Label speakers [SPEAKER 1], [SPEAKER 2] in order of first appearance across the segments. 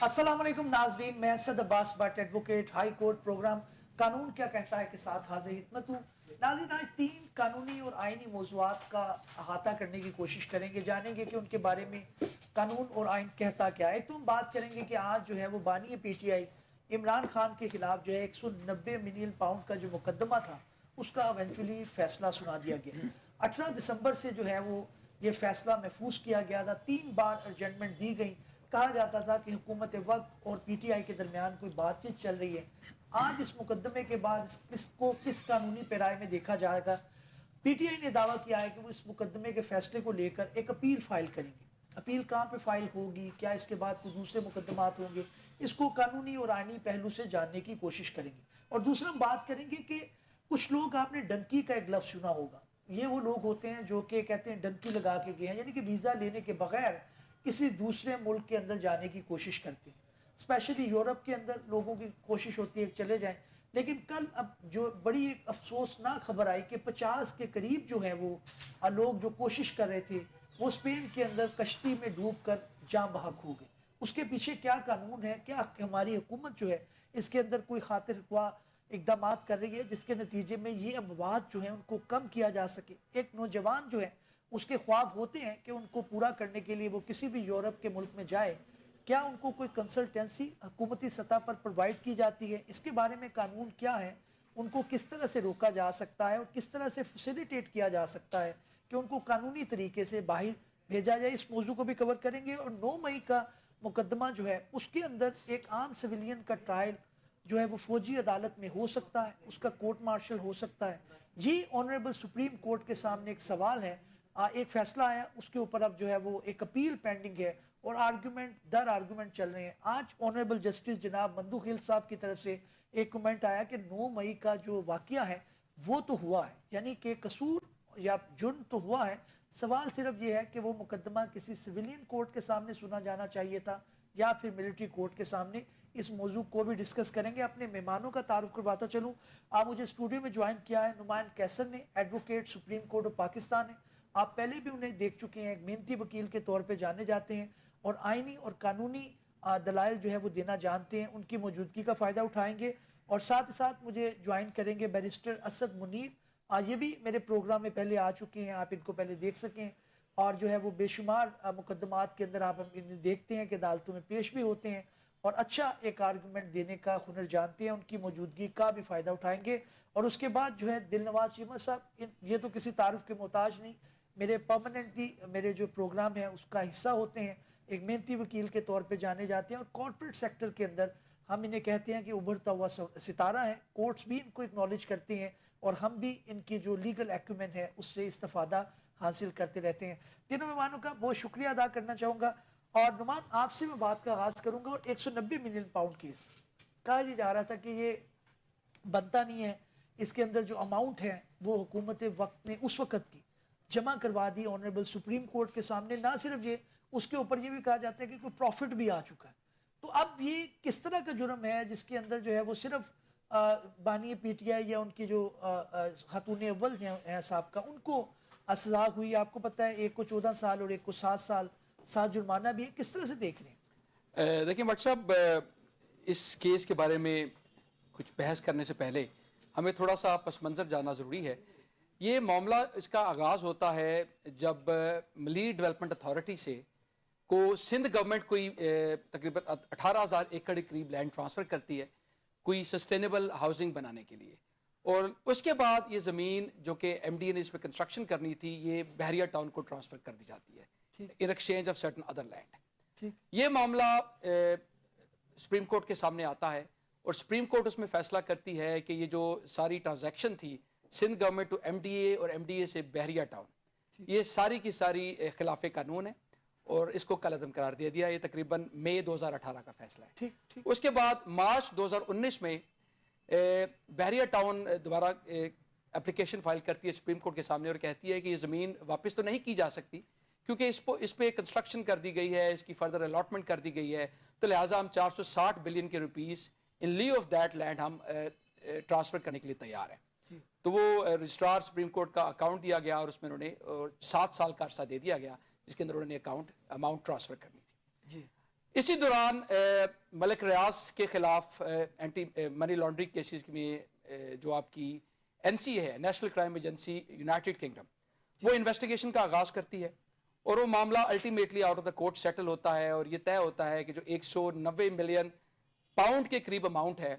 [SPEAKER 1] अस्सलाम वालेकुम नाजरीन, मैं Saad Abbas Butt advocate high court programme कानून क्या कहता है के साथ हाजिर खिदमत हूँ। नाज़रीन, आज 3 कानूनी और आइनी मौज़ूआत का अहाता करने की कोशिश करेंगे, जानेंगे कि उनके बारे में कानून और आइन कहता क्या है। तो हम बात करेंगे कि आज जो है वो बानी PTI इमरान खान के खिलाफ जो है 190 मिलियन पाउंड का जो मुकदमा था उसका इवेंचुअली फैसला सुना दिया गया। 18 दिसंबर से जो है वो ये फैसला महफूज किया गया था। 3 बार एडजमेंट दी गई। कहा जाता था कि हुकूमत वक्त और PTI के दरमियान कोई बातचीत चल रही है। आज इस मुकदमे के बाद किसको किस कानूनी पैराए में देखा जाएगा। PTI ने दावा किया है कि वो इस मुकदमे के फैसले को लेकर एक अपील फाइल करेंगे। अपील कहाँ पे फाइल होगी, क्या इसके बाद कोई दूसरे मुकदमात होंगे, इसको कानूनी और आइनी पहलू से जानने की कोशिश करेंगे। और दूसरा हम बात करेंगे कि कुछ लोग, आपने डंकी का एक लफ्ज़ सुना होगा, ये वो लोग होते हैं जो कि कहते हैं डंकी लगा के गए हैं, यानी कि वीज़ा लेने के बगैर किसी दूसरे मुल्क के अंदर जाने की कोशिश करते हैं। स्पेशली यूरोप के अंदर लोगों की कोशिश होती है चले जाएं। लेकिन कल अब जो बड़ी एक अफसोसनाक खबर आई कि 50 के करीब जो है वो लोग जो कोशिश कर रहे थे वो स्पेन के अंदर कश्ती में डूब कर जान बहक हो गए। उसके पीछे क्या कानून है, क्या हमारी हुकूमत जो है इसके अंदर कोई खातिर ख्वाह इकदाम कर रही है जिसके नतीजे में ये अमवात जो है उनको कम किया जा सके। एक नौजवान जो है उसके ख्वाब होते हैं कि उनको पूरा करने के लिए वो किसी भी यूरोप के मुल्क में जाए। क्या उनको कोई कंसल्टेंसी हुकूमती सतह पर प्रोवाइड की जाती है, इसके बारे में कानून क्या है, उनको किस तरह से रोका जा सकता है और किस तरह से फैसिलिटेट किया जा सकता है कि उनको कानूनी तरीके से बाहर भेजा जाए। इस मौजू को भी कवर करेंगे। और 9 मई का मुकदमा जो है उसके अंदर एक आम सिविलियन का ट्रायल जो है वो फौजी अदालत में हो सकता है, उसका कोर्ट मार्शल हो सकता है। ये ऑनरेबल सुप्रीम कोर्ट के सामने एक सवाल है। एक फैसला आया, उसके ऊपर अब जो है वो एक अपील पेंडिंग है और आर्गुमेंट दर आर्गुमेंट चल रहे हैं। आज ऑनरेबल जस्टिस जनाब मंदू हिल साहब की तरफ से एक कमेंट आया कि 9 मई का जो वाकया है वो तो हुआ है, यानी कि कसूर या जुर्म तो हुआ है। सवाल सिर्फ ये है कि वो मुकदमा किसी सिविलियन कोर्ट के सामने सुना जाना चाहिए था या फिर मिलिट्री कोर्ट के सामने। इस मौजू को भी डिस्कस करेंगे। अपने मेहमानों का तारुफ करवाता चलूँ। आप मुझे स्टूडियो में ज्वाइन किया है नुमाइंद कैसर ने, advocate supreme court of Pakistan है। आप पहले भी उन्हें देख चुके हैं, एक मेहनती वकील के तौर पे जाने जाते हैं और आइनी और कानूनी दलाइल जो है वो देना जानते हैं। उनकी मौजूदगी का फ़ायदा उठाएंगे। और साथ ही साथ मुझे ज्वाइन करेंगे बैरिस्टर असद मुनीर। ये भी मेरे प्रोग्राम में पहले आ चुके हैं, आप इनको पहले देख सकें। और जो है वो बेशुमार मुकदमात के अंदर आप इन्हें देखते हैं कि अदालतों में पेश भी होते हैं और अच्छा एक आर्गूमेंट देने का हुनर जानते हैं। उनकी मौजूदगी का भी फ़ायदा उठाएंगे। और उसके बाद जो है दिलनवाज चीमा साहब, ये तो किसी तारुफ के मोहताज नहीं, मेरे परमानेंटली मेरे जो प्रोग्राम है उसका हिस्सा होते हैं। एक मेहनती वकील के तौर पे जाने जाते हैं और कॉर्पोरेट सेक्टर के अंदर हम इन्हें कहते हैं कि उभरता हुआ सितारा है। कोर्ट्स भी इनको एक्नॉलेज करते हैं और हम भी इनकी जो लीगल एक्यूमेंट है उससे इस्तेफादा हासिल करते रहते हैं। तीनों मेहमानों का बहुत शुक्रिया अदा करना चाहूँगा। और नुमान, आपसे मैं बात का आगाज़ करूँगा। और 190 मिलियन पाउंड केस कहा ये जा रहा था कि ये बनता नहीं है, इसके अंदर जो अमाउंट है वो हुकूमत वक्त ने उस वक़्त की जमा करवा दी ऑनरेबल सुप्रीम कोर्ट के सामने। ना सिर्फ ये, उसके ऊपर ये भी कहा जाता है कि कोई प्रॉफिट भी आ चुका है। तो अब ये किस तरह का जुर्म है जिसके अंदर जो है वो सिर्फ बानी PTI या उनकी जो खातून अव्वल हैं साहब का, उनको सजा हुई। आपको पता है एक को 14 साल और एक को 7 साल, 7 जुर्माना भी है। किस तरह से देख रहे हैं?
[SPEAKER 2] देखिए भट्ट साहब, इस केस के बारे में कुछ बहस करने से पहले हमें थोड़ा सा पस मंज़र जानना ज़रूरी है। ये मामला, इसका आगाज़ होता है जब मलीर डेवलपमेंट अथॉरिटी से को सिंध गवर्नमेंट कोई तकरीबन 18,000 एकड़ के करीब लैंड ट्रांसफ़र करती है कोई सस्टेनेबल हाउसिंग बनाने के लिए। और उसके बाद ये ज़मीन जो कि MDA ने इस पर कंस्ट्रक्शन करनी थी, ये बहरिया टाउन को ट्रांसफ़र कर दी जाती है in exchange of certain other land. ये मामला सुप्रीम कोर्ट के सामने आता है और सुप्रीम कोर्ट उसमें फैसला करती है कि ये जो सारी ट्रांजैक्शन थी सिंध गवर्नमेंट टू MDA और MDA से बहरिया टाउन, ये सारी की सारी खिलाफ कानून है और इसको कलअदम करार दे दिया। ये तकरीबन मई 2018 का फैसला है। ठीक। उसके बाद मार्च 2019 में बहरिया टाउन दोबारा एप्लीकेशन फाइल करती है सुप्रीम कोर्ट के सामने और कहती है कि ये ज़मीन वापस तो नहीं की जा सकती क्योंकि इस पे कंस्ट्रक्शन कर दी गई है, इसकी फर्दर अलॉटमेंट कर दी गई है, तो लिहाजा हम 460 बिलियन के rupees in lieu of that land हम ट्रांसफ़र करने के लिए तैयार हैं। तो वो रजिस्ट्रार सुप्रीम कोर्ट का अकाउंट दिया गया और उसमें उन्होंने 7 साल का अर्सा दे दिया गया जिसके अंदर उन्होंने अमाउंट ट्रांसफ़र करनी थी। इसी दौरान मलिक रियाज के खिलाफ एंटी मनी लॉन्ड्रिंग केसेस में जो आपकी एनसीए है, national crime agency United kingdom, वो इन्वेस्टिगेशन का आगाज करती है और वो मामला ultimately out of the court settle होता है और ये तय होता है कि जो 190 मिलियन पाउंड के करीब अमाउंट है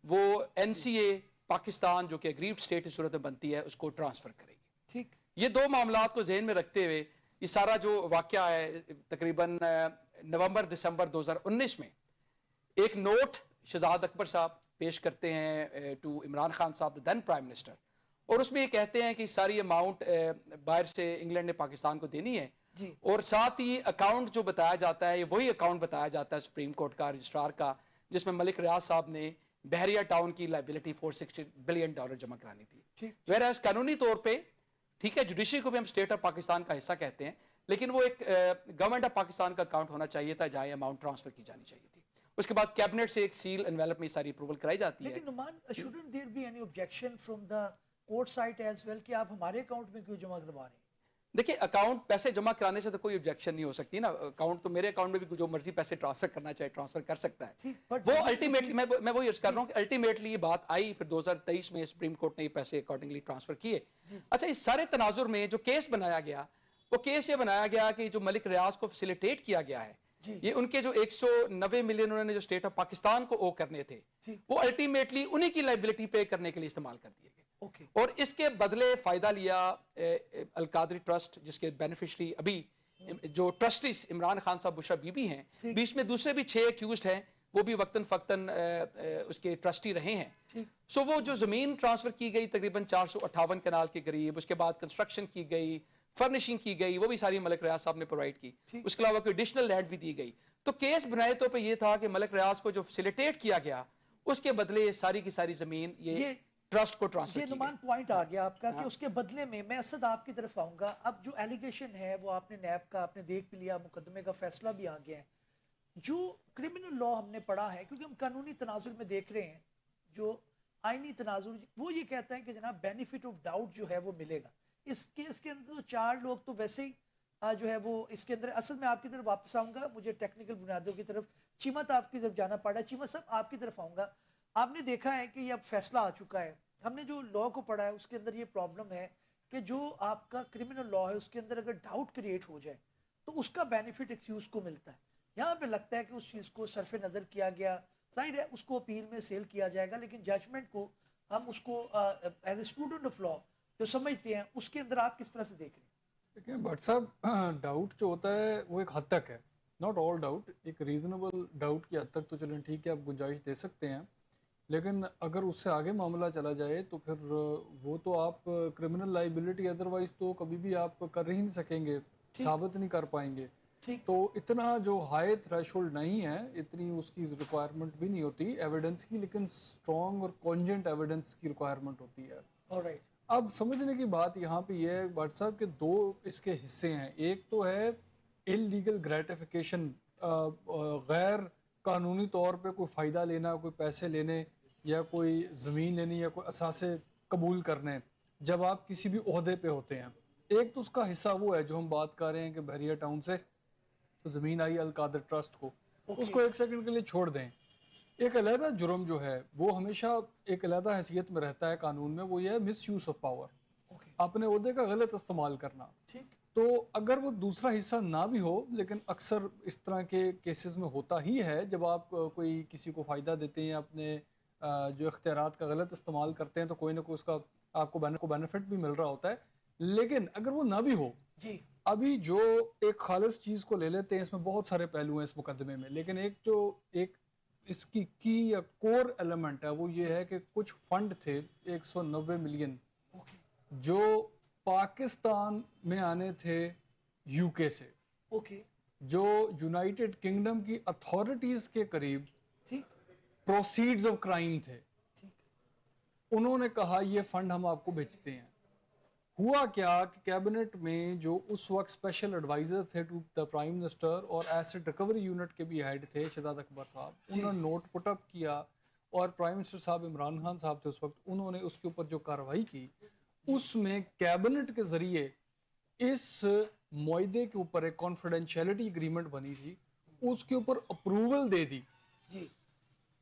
[SPEAKER 2] वो एनसीए पाकिस्तान जो कि एग्रीव्ड स्टेट की सूरत में बनती है उसको ट्रांसफर करेगी।
[SPEAKER 1] ठीक,
[SPEAKER 2] ये दो मामलात को जहन में रखते हुए ये सारा जो वाकया है तकरीबन नवंबर दिसंबर 2019 में एक नोट शहजाद अकबर साहब पेश करते हैं टू इमरान खान साहब द देन प्राइम मिनिस्टर, और उसमें ये कहते हैं कि सारी अमाउंट बाहर से इंग्लैंड ने पाकिस्तान को देनी है
[SPEAKER 1] जी।
[SPEAKER 2] और साथ ही अकाउंट जो बताया जाता है ये वही अकाउंट बताया जाता है सुप्रीम कोर्ट का रजिस्ट्रार का जिसमें मलिक रियाज साहब ने बहरिया टाउन की लाइबिलिटी $460 बिलियन जमा करानी थी।
[SPEAKER 1] ठीक।
[SPEAKER 2] वेयर कानूनी तौर पे ठीक है, जुडिशरी को भी हम स्टेट ऑफ पाकिस्तान का हिस्सा कहते हैं, लेकिन वो एक गवर्नमेंट ऑफ पाकिस्तान का अकाउंट होना चाहिए था जहाँ अमाउंट ट्रांसफर की जानी चाहिए थी। उसके बाद कैबिनेट से एक सील एनवेलप में सारी अप्रूवल कराई जाती है।
[SPEAKER 1] लेकिन Numan, shouldn't there be any objection from the court side as well कि आप हमारे अकाउंट में क्यों जमा करवा रहे हैं?
[SPEAKER 2] देखिए, अकाउंट पैसे जमा कराने से तो कोई ऑब्जेक्शन नहीं हो सकती ना। अकाउंट तो मेरे अकाउंट में भी जो मर्जी पैसे ट्रांसफर करना चाहे ट्रांसफर कर सकता है।
[SPEAKER 1] ठीक, but
[SPEAKER 2] वो अल्टीमेटली मैं वो अर्ज कर रहा हूँ कि अल्टीमेटली ये बात आई, फिर 2023 में सुप्रीम कोर्ट ने ये पैसे अकॉर्डिंगली ट्रांसफर किए। अच्छा, इस सारे तनाजुर में जो केस बनाया गया वो केस ये बनाया गया कि जो मलिक रियाज को फैसिलिटेट किया गया है ये उनके जो 190 मिलियन उन्होंने जो स्टेट ऑफ पाकिस्तान को ओ करने थे वो अल्टीमेटली उन्हीं की लाइबिलिटी पे करने के लिए इस्तेमाल कर दिए गए।
[SPEAKER 1] Okay.
[SPEAKER 2] और इसके बदले फायदा लिया अल कादरी ट्रस्ट जिसके बेनिफिशियरी अभी जो ट्रस्टीज इमरान खान साहब बुशरा बीबी हैं, बीच में दूसरे भी 6 अक्यूज्ड हैं, वो भी वक्तन फक्तन उसके ट्रस्टी रहे हैं। सो वो जो जमीन ट्रांसफर की गई तकरीबन 458 कनाल के करीब, उसके बाद कंस्ट्रक्शन की गई, फर्निशिंग की गई, वो भी सारी मलिक रियाज साहब ने प्रोवाइड की। उसके अलावा कोई एडिशनल लैंड भी दी गई। तो केस बनाए तो पे ये था कि मलिक रियाज को जो फैसिलिटेट किया गया उसके बदले सारी की सारी जमीन ये ट्रस्ट को ट्रांसफर
[SPEAKER 1] ये
[SPEAKER 2] की
[SPEAKER 1] नुमान पॉइंट आ गया आपका कि उसके बदले में मैं असद आपकी तरफ आऊंगा। अब जो एलिगेशन है वो आपने नैब का आपने देख भी लिया, मुकदमे का फैसला भी आ गया है। जो क्रिमिनल लॉ हमने पढ़ा है, क्योंकि हम कानूनी तनाजुर में देख रहे हैं, जो आईनी तनाजुर वो ये कहता है कि जनाब बेनिफिट ऑफ डाउट जो है वो मिलेगा। इस केस के अंदर तो 4 लोग तो वैसे ही जो है वो इसके अंदर, असल में आपकी तरफ वापस आऊंगा, मुझे टेक्निकल बुनियादों की तरफ चीमत आपकी तरफ जाना पड़ा। चीमत साहब आपकी तरफ आऊंगा। आपने देखा है कि ये अब फैसला आ चुका है, हमने जो लॉ को पढ़ा है उसके अंदर ये प्रॉब्लम है कि जो आपका क्रिमिनल लॉ है उसके अंदर अगर डाउट क्रिएट हो जाए तो उसका बेनिफिट एक्यूज को मिलता है। यहाँ पे लगता है कि उस चीज़ को सरफे नज़र किया गया, जाहिर है उसको अपील में सेल किया जाएगा, लेकिन जजमेंट को हम उसको as a student of law जो समझते हैं उसके अंदर आप किस तरह से देख रहे हैं?
[SPEAKER 3] देखिए भट्ट साहब, डाउट जो होता है वो एक हद तक है, नॉट ऑल डाउट। एक रीजनेबल डाउट की हद तक तो चलें ठीक है, आप गुंजाइश दे सकते हैं, लेकिन अगर उससे आगे मामला चला जाए तो फिर वो तो आप क्रिमिनल लाइबिलिटी अदरवाइज तो कभी भी आप कर ही नहीं सकेंगे, साबित नहीं कर पाएंगे। तो इतना जो हाई थ्रेशोल्ड नहीं है, इतनी उसकी रिक्वायरमेंट भी नहीं होती एविडेंस की, लेकिन स्ट्रॉन्ग और कॉन्जेंट एविडेंस की रिक्वायरमेंट होती है।
[SPEAKER 1] ऑलराइट,
[SPEAKER 3] अब समझने की बात यहाँ पे ये है भट्ट साहब के 2 इसके हिस्से हैं। एक तो है इलीगल ग्रेटिफिकेशन, गैर कानूनी तौर पे कोई फ़ायदा लेना, कोई पैसे लेने या कोई ज़मीन लेनी या कोई असासे कबूल करने जब आप किसी भी ओहदे पे होते हैं। एक तो उसका हिस्सा वो है जो हम बात कर रहे हैं कि बहरिया टाउन से तो ज़मीन आई अल कादर ट्रस्ट को, उसको एक सेकंड के लिए छोड़ दें। एक अलहदा जुर्म जो है वो हमेशा एक अलहदा हैसियत में रहता है कानून में, वो ये है मिस यूज़ ऑफ पावर, अपने ओहदे का गलत इस्तेमाल करना। तो अगर वो दूसरा हिस्सा ना भी हो, लेकिन अक्सर इस तरह के केसेस में होता ही है जब आप कोई किसी को फ़ायदा देते हैं, अपने जो इख्तियारात का गलत इस्तेमाल करते हैं तो कोई ना कोई उसका आपको बेनिफिट भी मिल रहा होता है। लेकिन अगर वो ना भी हो
[SPEAKER 1] जी,
[SPEAKER 3] अभी जो एक खालिस चीज़ को ले लेते हैं, इसमें बहुत सारे पहलू हैं इस मुकदमे में, लेकिन एक इसकी की या कोर एलिमेंट है वो ये है कि कुछ फंड थे 190 मिलियन जो पाकिस्तान में आने थे यूके से, जो यूनाइटेड किंगडम की अथॉरिटीज के करीब प्रोसीड्स ऑफ क्राइम थे। उन्होंने कहा ये फंड हम आपको बेचते हैं। हुआ क्या कि कैबिनेट में जो उस वक्त स्पेशल एडवाइजर थे टू द प्राइम मिनिस्टर और एसेट रिकवरी यूनिट के भी हेड थे शहजाद अकबर साहब, उन्होंने नोट पुट अप किया और प्राइम मिनिस्टर साहब इमरान खान साहब थे उस वक्त, उन्होंने उसके ऊपर जो कार्रवाई की उसमें कैबिनेट के जरिए इस मुआहदे के ऊपर एक कॉन्फिडेंशियलिटी एग्रीमेंट बनी थी उसके ऊपर अप्रूवल दे दी
[SPEAKER 1] जी।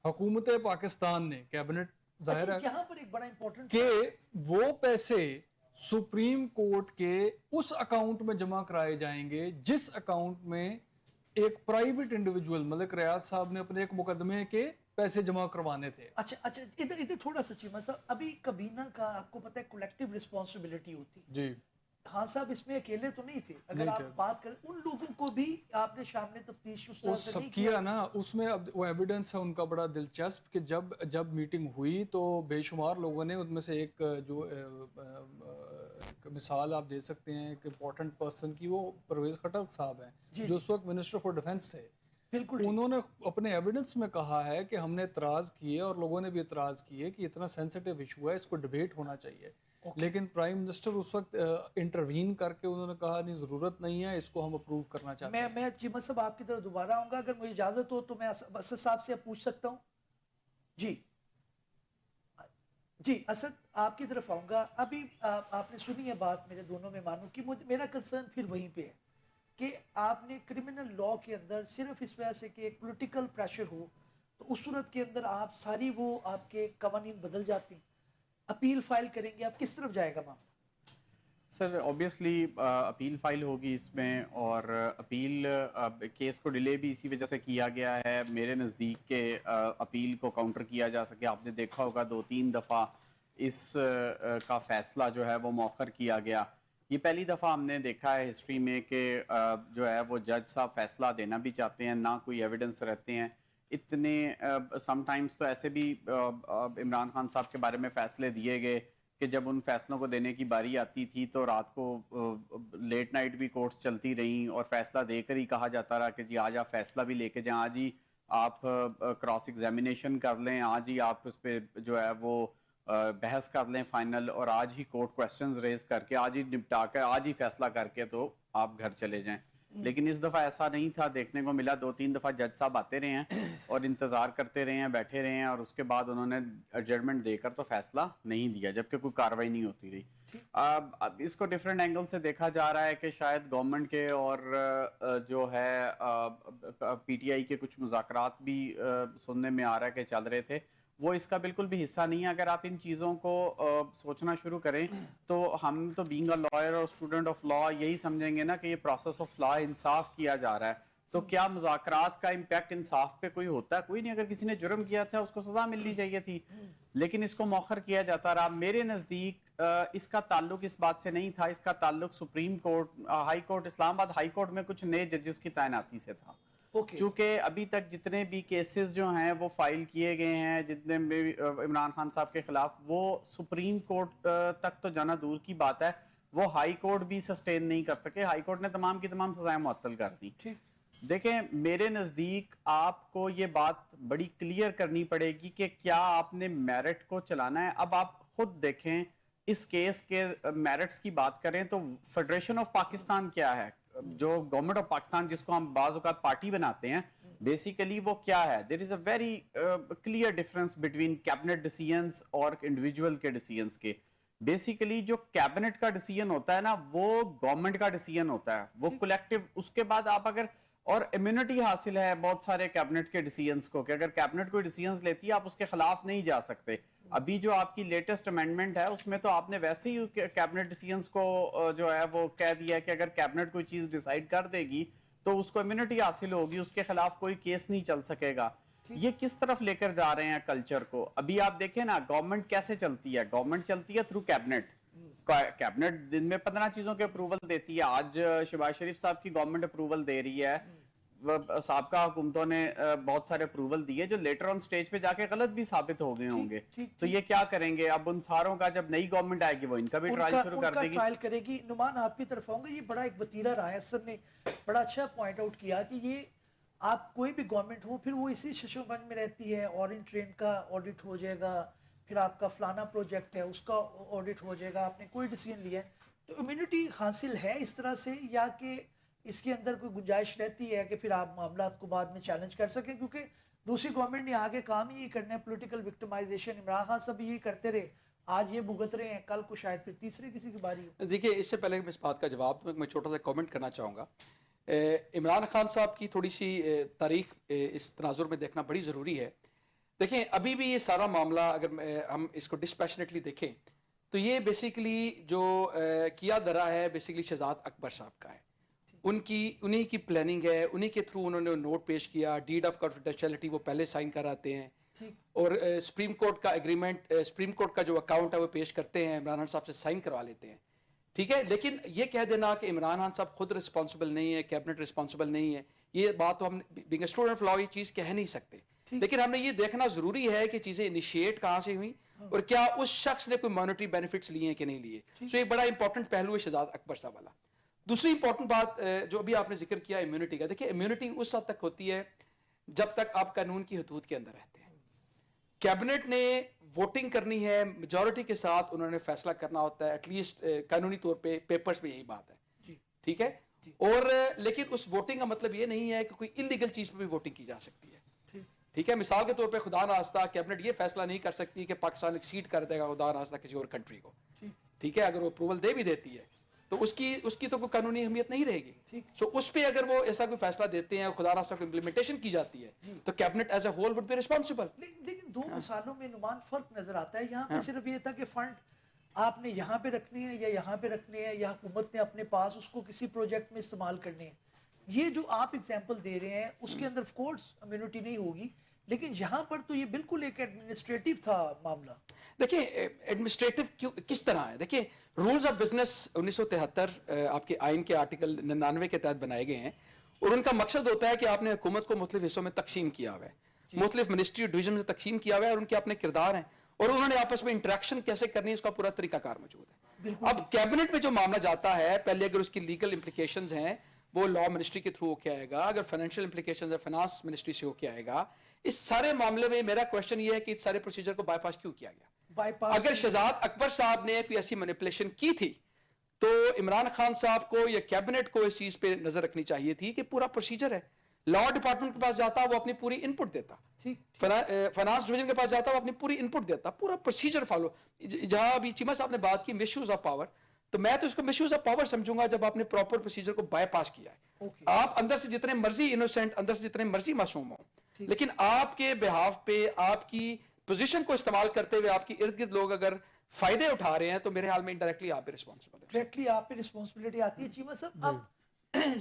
[SPEAKER 3] हुकूमत पाकिस्तान ने, कैबिनेट जाहिर
[SPEAKER 1] अच्छा,
[SPEAKER 3] है
[SPEAKER 1] यहाँ पर एक बड़ा इंपॉर्टेंट
[SPEAKER 3] कि वो पैसे सुप्रीम कोर्ट के उस अकाउंट में जमा कराए जाएंगे जिस अकाउंट में एक प्राइवेट इंडिविजुअल मलिक रियाज साहब ने अपने एक मुकदमे के पैसे जमा करवाने थे।
[SPEAKER 1] अच्छा अच्छा, इधर इधर थोड़ा सा चीमा साहब, अभी कबीना का आपको पता है कलेक्टिव रिस्पॉन्सिबिलिटी होती है।
[SPEAKER 3] जी
[SPEAKER 1] हाँ साहब, इसमें अकेले तो नहीं थे। अगर
[SPEAKER 3] नहीं
[SPEAKER 1] आप
[SPEAKER 3] थे।
[SPEAKER 1] बात करें उन लोगों को भी आपने सामने तफ्तीश उस तरह
[SPEAKER 3] वो
[SPEAKER 1] से
[SPEAKER 3] सब
[SPEAKER 1] नहीं
[SPEAKER 3] किया ना, उसमें अब वो एविडेंस है उनका बड़ा दिलचस्प कि जब मीटिंग हुई तो बेशुमार लोगों ने, उनमें से एक जो एक मिसाल आप दे सकते हैं एक इम्पोर्टेंट पर्सन की, वो परवेज खटक साहब हैं
[SPEAKER 1] जी,
[SPEAKER 3] जो उस वक्त मिनिस्टर फॉर डिफेंस थे।
[SPEAKER 1] बिल्कुल ठीक।
[SPEAKER 3] उन्होंने अपने एविडेंस में कहा है कि हमने इतराज़ किए और लोगों ने भी इतराज़ किए कि इतना सेंसिटिव इशू है, इसको डिबेट होना चाहिए। लेकिन प्राइम मिनिस्टर उस वक्त इंटरवीन करके उन्होंने कहा नहीं, ज़रूरत नहीं है, इसको हम अप्रूव करना चाहते हैं।
[SPEAKER 1] मैं चीमा साहब आपकी तरफ दोबारा आऊंगा, अगर मुझे इजाजत हो तो मैं असद साहब से पूछ सकता हूँ। जी जी, असद आपकी तरफ आऊंगा। अभी आपने सुनी है बात मेरे दोनों मेहमानों की। मेरा कंसर्न फिर वहीं पे है कि आपने क्रिमिनल लॉ के अंदर सिर्फ इस वजह से कि एक पॉलिटिकल प्रेशर हो, तो उस सूरत के अंदर आप सारी वो आपके कवानीन बदल जाते हैं। अपील फाइल करेंगे आप, किस तरफ जाएगा मामला?
[SPEAKER 4] सर ऑब्वियसली अपील फाइल होगी इसमें, और अपील केस को डिले भी इसी वजह से किया गया है मेरे नज़दीक के अपील को काउंटर किया जा सके। आपने देखा होगा 2-3 दफ़ा इस का फ़ैसला जो है वो मौखर किया गया। ये पहली दफ़ा हमने देखा है हिस्ट्री में कि जो है वो जज साहब फ़ैसला देना भी चाहते हैं, ना कोई एविडेंस रहते हैं। इतने समटाइम्स तो ऐसे भी इमरान खान साहब के बारे में फ़ैसले दिए गए कि जब उन फैसलों को देने की बारी आती थी तो रात को लेट नाइट भी कोर्ट्स चलती रहीं और फैसला देकर ही कहा जाता रहा कि जी आज आप फैसला भी लेके जाएं, आज ही आप क्रॉस एग्जामिनेशन कर लें, आज ही आप उस पर जो है वो बहस कर लें फाइनल, और आज ही कोर्ट क्वेश्चंस रेज करके आज ही निपटा कर आज ही फैसला करके तो आप घर चले जाएं। लेकिन इस दफ़ा ऐसा नहीं था, देखने को मिला 2-3 दफ़ा जज साहब आते रहे हैं और इंतज़ार करते रहे हैं, बैठे रहे हैं, और उसके बाद उन्होंने एडजमेंट देकर तो फैसला नहीं दिया जबकि कोई कार्रवाई नहीं होती रही। अब इसको डिफरेंट एंगल से देखा जा रहा है कि शायद गवर्नमेंट के और जो है पीटीआई के कुछ मुज़ाकरात भी सुनने में आ रहा है कि चल रहे थे, वो इसका बिल्कुल भी हिस्सा नहीं है। अगर आप इन चीज़ों को सोचना शुरू करें तो हम तो बीइंग अ लॉयर और स्टूडेंट ऑफ लॉ यही समझेंगे ना कि ये प्रोसेस ऑफ लॉ इंसाफ किया जा रहा है, तो क्या मुज़ाकरात का इम्पैक्ट इंसाफ पे कोई होता है? कोई नहीं। अगर किसी ने जुर्म किया था उसको सजा मिलनी चाहिए थी, लेकिन इसको मौखर किया जाता रहा। मेरे नज़दीक इसका ताल्लुक इस बात से नहीं था, इसका ताल्लुक supreme court, high court, Islamabad high court में कुछ नए जजेस की तैनाती से था। चूँकि अभी तक जितने भी केसेस जो हैं वो फाइल किए गए हैं, जितने भी इमरान खान साहब के खिलाफ, वो सुप्रीम कोर्ट तक तो जाना दूर की बात है, वो हाई कोर्ट भी सस्टेन नहीं कर सके। हाई कोर्ट ने तमाम की तमाम सजाएं मुअत्तल कर दी। देखें, मेरे नज़दीक आपको ये बात बड़ी क्लियर करनी पड़ेगी कि क्या आपने मेरिट को चलाना है। अब आप खुद देखें, इस केस के मेरिट्स की बात करें तो फेडरेशन ऑफ पाकिस्तान क्या है, जो गवर्नमेंट ऑफ पाकिस्तान जिसको हम बाज़ औक़ात पार्टी बनाते हैं, बेसिकली वो क्या है? There is a very clear difference between cabinet decisions और इंडिविजुअल के डिसीजंस के। बेसिकली जो कैबिनेट का डिसीजन होता है ना, वो गवर्नमेंट का डिसीजन होता है, वो कलेक्टिव। उसके बाद आप अगर, और इम्यूनिटी हासिल है बहुत सारे कैबिनेट के डिसीजंस को, कि अगर कैबिनेट कोई डिसीजंस लेती है आप उसके खिलाफ नहीं जा सकते। अभी जो आपकी लेटेस्ट अमेंडमेंट है उसमें तो आपने वैसे ही कैबिनेट डिसीजंस को जो है वो कह दिया है कि अगर कैबिनेट कोई चीज डिसाइड कर देगी तो उसको इम्यूनिटी हासिल होगी, उसके खिलाफ कोई केस नहीं चल सकेगा। ये किस तरफ लेकर जा रहे हैं कल्चर को? अभी आप देखें ना, गवर्नमेंट कैसे चलती है? गवर्नमेंट चलती है थ्रू कैबिनेट। कैबिनेट दिन में 15 चीजों के अप्रूवल देती है। आज शहबाज शरीफ साहब की गवर्नमेंट अप्रूवल दे रही है, साबका हुकूमतों ने बहुत सारे अप्रूवल दिए जो लेटर ऑन स्टेज पे जाके गलत भी साबित हो गए होंगे। तो ये क्या करेंगे अब उन सारों का? जब नई गवर्नमेंट आएगी वो इनका भी ट्रायल शुरू कर देगी।
[SPEAKER 1] ट्रायल करेगी। नुमान, आपकी तरफ आऊंगा। ये बड़ा एक वतीरा रहा है, सर ने बड़ा अच्छा पॉइंट आउट किया कि ये आप कोई भी गवर्नमेंट हो फिर वो इसी शशोबन में रहती है। ऑरेंज ट्रेन का ऑडिट हो जाएगा, फिर आपका फलाना प्रोजेक्ट है उसका ऑडिट हो जाएगा, आपने कोई डिसीजन लिया है। तो इम्यूनिटी हासिल है इस तरह से, या कि इसके अंदर कोई गुंजाइश रहती है कि फिर आप मामला को बाद में चैलेंज कर सकें? क्योंकि दूसरी गवर्नमेंट ने आगे काम ही करना है, पॉलिटिकल विक्टिमाइजेशन। इमरान खान सब यही करते रहे, आज ये भुगत रहे हैं, कल को शायद फिर तीसरे किसी की बारी हो।
[SPEAKER 2] देखिए, इससे पहले मैं इस बात का जवाब दूं, मैं छोटा सा कमेंट करना चाहूँगा। عمران خان صاحب کی تھوڑی سی تاریخ اس تناظر میں دیکھنا بڑی ضروری ہے. دیکھیں ابھی بھی یہ سارا معاملہ اگر ہم اس کو ڈسپیشنیٹلی دیکھیں تو یہ بیسیکلی جو کیا درا ہے بیسیکلی شہزاد اکبر صاحب کا ہے. انہی کی پلاننگ ہے, انہی کے تھرو انہوں نے نوٹ پیش کیا, ڈیڈ آف کانفیڈینشیلٹی وہ پہلے سائن کراتے ہیں اور سپریم کورٹ کا ایگریمنٹ, سپریم کورٹ کا جو اکاؤنٹ ہے وہ پیش کرتے ہیں, عمران خان صاحب سے سائن کروا لیتے ہیں. ٹھیک ہے, لیکن یہ کہہ دینا کہ عمران خان صاحب خود رسپانسبل نہیں ہے, کیبنٹ رسپانسبل نہیں ہے, یہ بات تو ہم being a student of law یہ چیز کہہ نہیں سکتے. لیکن ہم نے یہ دیکھنا ضروری ہے کہ چیزیں انیشیٹ کہاں سے ہوئیں اور کیا اس شخص نے کوئی مانیٹری بینیفٹس لیے ہیں کہ نہیں لیے. سو ایک بڑا امپورٹنٹ پہلو ہے شہزاد اکبر صاحب والا. دوسری امپورٹنٹ بات جو ابھی آپ نے ذکر کیا امیونٹی کا, دیکھیں امیونٹی اس حد تک ہوتی ہے جب تک آپ قانون کی حدود کے اندر رہتے ہیں. کیبنٹ نے ووٹنگ کرنی ہے, میجورٹی کے ساتھ انہوں نے فیصلہ کرنا ہوتا ہے, ایٹ لیسٹ قانونی طور پہ پیپرز میں یہی بات ہے. ٹھیک ہے, اور لیکن اس ووٹنگ کا مطلب یہ نہیں ہے کہ کوئی انلیگل چیز پہ بھی ووٹنگ کی جا سکتی ہے. ٹھیک ہے, مثال کے طور پہ خدا ناخواستہ کیبنٹ یہ فیصلہ نہیں کر سکتی کہ پاکستان ایکسیڈ کر دے گا خدا ناخواستہ کسی اور کنٹری کو. ٹھیک ہے, اگر وہ اپروول دے بھی دیتی ہے تو اس کی تو کوئی قانونی اہمیت نہیں رہے گی. سو اس پہ اگر وہ ایسا کوئی فیصلہ دیتے ہیں اور خدا ناخواستہ کوئی امپلیمنٹیشن کی جاتی ہے تو cabinet as a whole would be responsible.
[SPEAKER 1] لیکن دو مثالوں میں نمان فرق نظر آتا ہے. یہاں پہ صرف یہ تھا کہ فنڈ آپ نے یہاں پہ رکھنے ہیں یا یہاں پہ رکھنے ہیں یا حکومت نے اپنے پاس اس کو کسی پروجیکٹ میں استعمال کرنے ہیں. یہ جو آپ اگزامپل دے رہے ہیں اس کے اندر آف کورس امیونٹی نہیں ہوگی, لیکن یہاں پر تو یہ بالکل ایک ایڈمنسٹریٹو تھا معاملہ.
[SPEAKER 2] دیکھیں ایڈمنسٹریٹو کس طرح ہے, دیکھیں رولز آف بزنس 1973 آپ کے آئین کے آرٹیکل 99 کے تحت بنائے گئے ہیں اور ان کا مقصد ہوتا ہے کہ آپ نے حکومت کو مختلف حصوں میں تقسیم کیا ہوا ہے, مختلف منسٹری اور ڈویژن میں تقسیم کیا ہوا ہے اور ان کے اپنے کردار ہیں اور انہوں نے آپس میں انٹریکشن کیسے کرنی ہے اس کا پورا طریقہ کار موجود ہے. اب کیبنٹ میں جو معاملہ جاتا ہے پہلے اگر اس کی لیگل امپلیکیشنز ہیں وہ لا منسٹری کے تھرو ہو کے آئے گا, اگر فائنینشیل امپلیکیشنز ہے فائنانس منسٹری سے ہو کے آئے گا. اس سارے معاملے میں میرا کوشچن یہ ہے کہ اس سارے پروسیجر کو بائی پاس کیوں کیا گیا. اگر شہزاد اکبر صاحب نے کوئی ایسی مینیپولیشن کی تھی تو عمران خان صاحب کو یا کیبنٹ کو اس چیز پہ نظر رکھنی چاہیے تھی کہ پورا پروسیجر ہے, لا ڈپارٹمنٹ کے پاس جاتا وہ اپنی پوری ان پٹ دیتا, فائنانس ڈویژن کے پاس جاتا وہ اپنی پوری ان پٹ دیتا, پورا پروسیجر فالو. جہاں ابھی چیمہ صاحب نے بات کی مس یوز آف پاور, تو میں تو اس کو مس یوز آف پاور سمجھوں گا جب آپ نے پراپر پروسیجر کو بائی پاس کیا ہے. آپ اندر سے جتنے مرضی انوسینٹ, اندر سے جتنے مرضی معصوم ہوں, لیکن آپ کے بہاف پہ آپ کی پوزیشن کو استعمال کرتے ہوئے آپ کی ارد گرد لوگ اگر فائدے اٹھا رہے ہیں تو میرے حال میں انڈائریکٹلی آپ پہ رسپانسبل ہے,
[SPEAKER 1] ڈائریکٹلی آپ پہ رسپانسبلٹی آتی ہے. چیمہ صاحب اب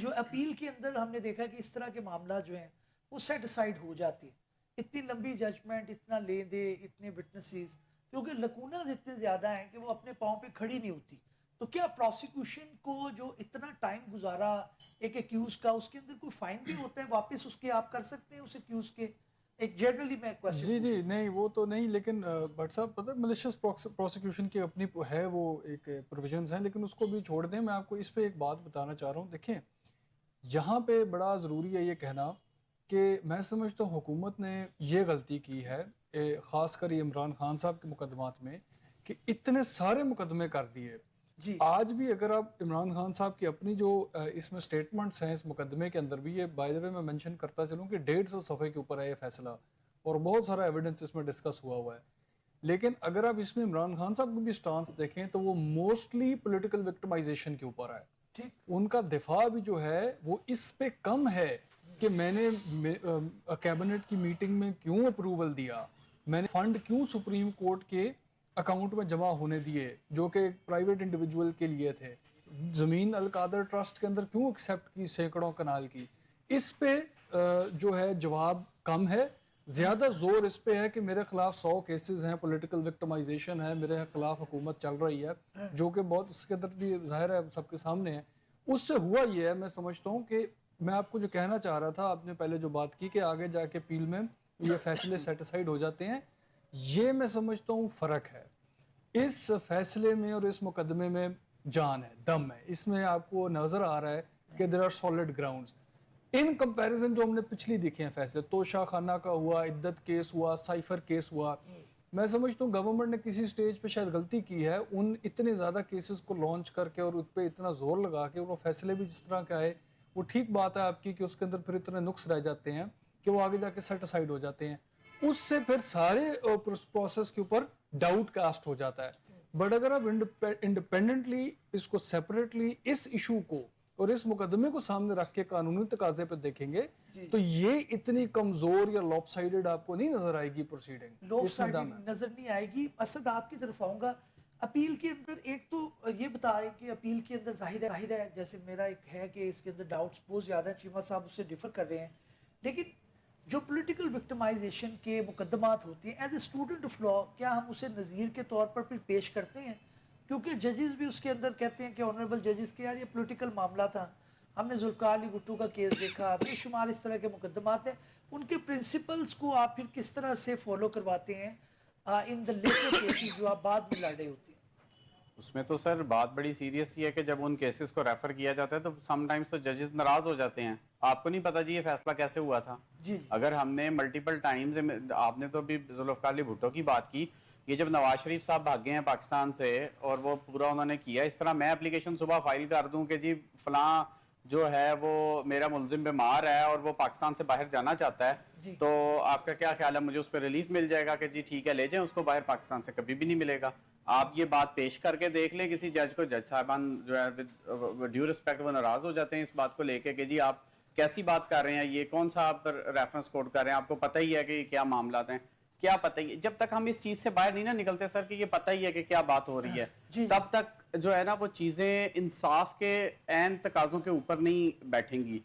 [SPEAKER 1] جو اپیل کے اندر ہم نے دیکھا کہ اس طرح کے معاملات جو ہیں وہ سیٹ اسائڈ ہو جاتے ہیں, اتنی لمبی ججمنٹ, اتنا لے دے, اتنے وٹنسز, کیونکہ لکوناز اتنے زیادہ ہیں کہ وہ اپنے پاؤں پہ کھڑی نہیں ہوتی. تو کیا پروسیکیوشن کو جو اتنا ٹائم گزارا ایک ایکیوز کا, اس کے اندر کوئی فائن بھی ہوتا ہے واپس اس کے, آپ کر سکتے ہیں اس ایکیوز کے؟ ایک جنرلی میں کوسچن
[SPEAKER 3] جی نہیں وہ تو نہیں, لیکن بٹ صاحب پتہ ہے ملیشیس پروسیکیوشن کی اپنی ہے وہ ایک پروویژنز ہیں, لیکن اس کو بھی چھوڑ دیں. میں آپ کو اس پہ ایک بات بتانا چاہ رہا ہوں. دیکھیں یہاں پہ بڑا ضروری ہے یہ کہنا کہ میں سمجھتا ہوں حکومت نے یہ غلطی کی ہے خاص کر عمران خان صاحب کے مقدمات میں کہ اتنے سارے مقدمے کر دیے. آج بھی اگر آپ عمران خان صاحب کی اپنی جو اس میں سٹیٹمنٹس ہیں اس مقدمے کے اندر بھی, یہ بائی دا وے میں منشن کرتا چلوں کہ 150 صفحے کے اوپر ہے یہ فیصلہ اور بہت سارا ایویڈنس اس میں ڈسکس ہوا ہے. لیکن اگر آپ اس میں عمران خان صاحب کو بھی سٹانس دیکھیں تو وہ موسٹلی پولیٹیکل وکٹمائزیشن کے اوپر ہے. ان کا دفاع بھی جو ہے وہ اس پہ کم ہے کہ میں نے کیبنٹ کی میٹنگ میں کیوں اپروول دیا, میں نے فنڈ کیوں سپریم کورٹ کے اکاؤنٹ میں جمع ہونے دیے جو کہ ایک پرائیویٹ انڈیویجول کے لیے تھے, زمین القادر ٹرسٹ کے اندر کیوں ایکسیپٹ کی سینکڑوں کنال کی. اس پہ جو ہے جواب کم ہے. زیادہ زور اس پہ ہے کہ میرے خلاف 100 کیسز ہیں, پولیٹیکل وکٹمائزیشن ہے, میرے خلاف حکومت چل رہی ہے جو کہ بہت اس کے اندر بھی ظاہر ہے سب کے سامنے ہے. اس سے ہوا یہ ہے میں سمجھتا ہوں کہ میں آپ کو جو کہنا چاہ رہا تھا, آپ نے پہلے جو بات کی کہ آگے جا کے اپیل میں یہ فیصلے سیٹسفائیڈ ہو جاتے ہیں, یہ میں سمجھتا ہوں فرق ہے. اس فیصلے میں اور اس مقدمے میں جان ہے, دم ہے, اس میں آپ کو نظر آ رہا ہے کہ there are solid grounds in comparison جو ہم نے پچھلی دیکھے ہیں فیصلے. توشہ خانہ کا ہوا, عدت کیس ہوا, سائفر کیس ہوا. میں سمجھتا ہوں گورنمنٹ نے کسی سٹیج پہ شاید غلطی کی ہے ان اتنے زیادہ کیسز کو لانچ کر کے اور اس پہ اتنا زور لگا کے, وہ فیصلے بھی جس طرح کا ہے وہ ٹھیک بات ہے آپ کی کہ اس کے اندر پھر اتنے نقص رہ جاتے ہیں کہ وہ آگے جا کے سیٹ اسائڈ ہو جاتے ہیں. اس سے پھر سارے پروسیس کے اوپر ڈاؤٹ کاسٹ ہو جاتا ہے. بٹ اگر آپ انڈیپینڈنٹلی اس کو سیپریٹلی اس ایشو کو اور اس مقدمے کو سامنے رکھ کے قانونی تقاضے پہ دیکھیں گے تو یہ اتنی کمزور یا لاپ سائیڈڈ آپ کو نہیں نظر آئے گی پروسیڈنگ.
[SPEAKER 1] لوگ سائڈ نظر نہیں آئے گی. اسد آپ کی طرف آؤں گا. اپیل کے اندر ایک تو یہ بتائیں کہ اپیل کے اندر ظاہر ہے جیسے میرا ایک ہے کہ اس کے اندر ڈاؤٹس بہت زیادہ ہیں, چیمہ صاحب اس سے ڈیفر کر رہے ہیں, لیکن جو پولیٹیکل وکٹمائزیشن کے مقدمات ہوتی ہیں as a student of law کیا ہم اسے نظیر کے طور پر پھر پیش کرتے ہیں؟ کیونکہ ججز بھی اس کے اندر کہتے ہیں کہ آنریبل ججز کے یار یہ پولیٹیکل معاملہ تھا, ہم نے ذوالفقار علی بھٹو کا کیس دیکھا, بے شمار اس طرح کے مقدمات ہیں, ان کے پرنسپلز کو آپ پھر کس طرح سے فالو کرواتے ہیں ان دا لیٹر کیسز جو آپ بعد میں لڑے ہوتے ہیں؟
[SPEAKER 4] اس میں تو سر بات بڑی سیریس یہ ہے کہ جب ان کیسز کو ریفر کیا جاتا ہے تو سم ٹائمز تو ججز ناراض ہو جاتے ہیں. آپ کو نہیں پتا جی یہ فیصلہ کیسے ہوا تھا.
[SPEAKER 1] جی
[SPEAKER 4] اگر ہم نے ملٹیپل ٹائمز, آپ نے تو بھی ذوالفقار علی بھٹو کی بات کی, یہ جب نواز شریف صاحب بھاگے ہیں پاکستان سے اور وہ پورا انہوں نے کیا, اس طرح میں اپلیکیشن صبح فائل کر دوں کہ جی فلاں جو ہے وہ میرا ملزم بیمار ہے اور وہ پاکستان سے باہر جانا چاہتا ہے, تو آپ کا کیا خیال ہے مجھے اس پہ ریلیف مل جائے گا کہ جی ٹھیک ہے لے جائیں اس کو باہر, پاکستان سے کبھی بھی نہیں ملے گا. آپ یہ بات پیش کر کے دیکھ لیں کسی جج کو, جج صاحبان جو ہے ڈیو رسپیکٹ وہ ناراض ہو جاتے ہیں اس بات کو لے کے کہ جی آپ کیسی بات کر رہے ہیں, یہ کون سا آپ ریفرنس کوڈ کر رہے ہیں, آپ کو پتہ ہی ہے کہ کیا معاملات ہیں, کیا پتہ ہی. جب تک ہم اس چیز سے باہر نہیں نا نکلتے سر کہ یہ پتہ ہی ہے کہ کیا بات ہو رہی ہے, تب تک جو ہے نا وہ چیزیں انصاف کے عین تقاضوں کے اوپر نہیں بیٹھیں گی.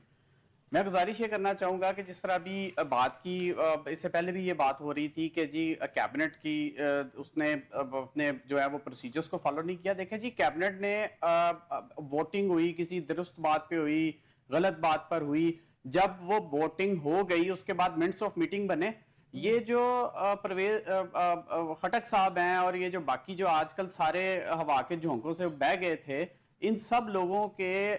[SPEAKER 4] میں گزارش یہ کرنا چاہوں گا کہ جس طرح بھی بات کی, اس سے پہلے بھی یہ بات ہو رہی تھی کہ جی کیبنٹ کی اس نے اپنے جو ہے وہ پروسیجرز کو فالو نہیں کیا. دیکھیں جی کیبنٹ نے ووٹنگ ہوئی, کسی درست بات پہ ہوئی, غلط بات پر ہوئی, جب وہ ووٹنگ ہو گئی اس کے بعد منٹس آف میٹنگ بنے. یہ جو پرویز خٹک صاحب ہیں اور یہ جو باقی جو آج کل سارے ہوا کے جھونکوں سے بہ گئے تھے, ان سب لوگوں کے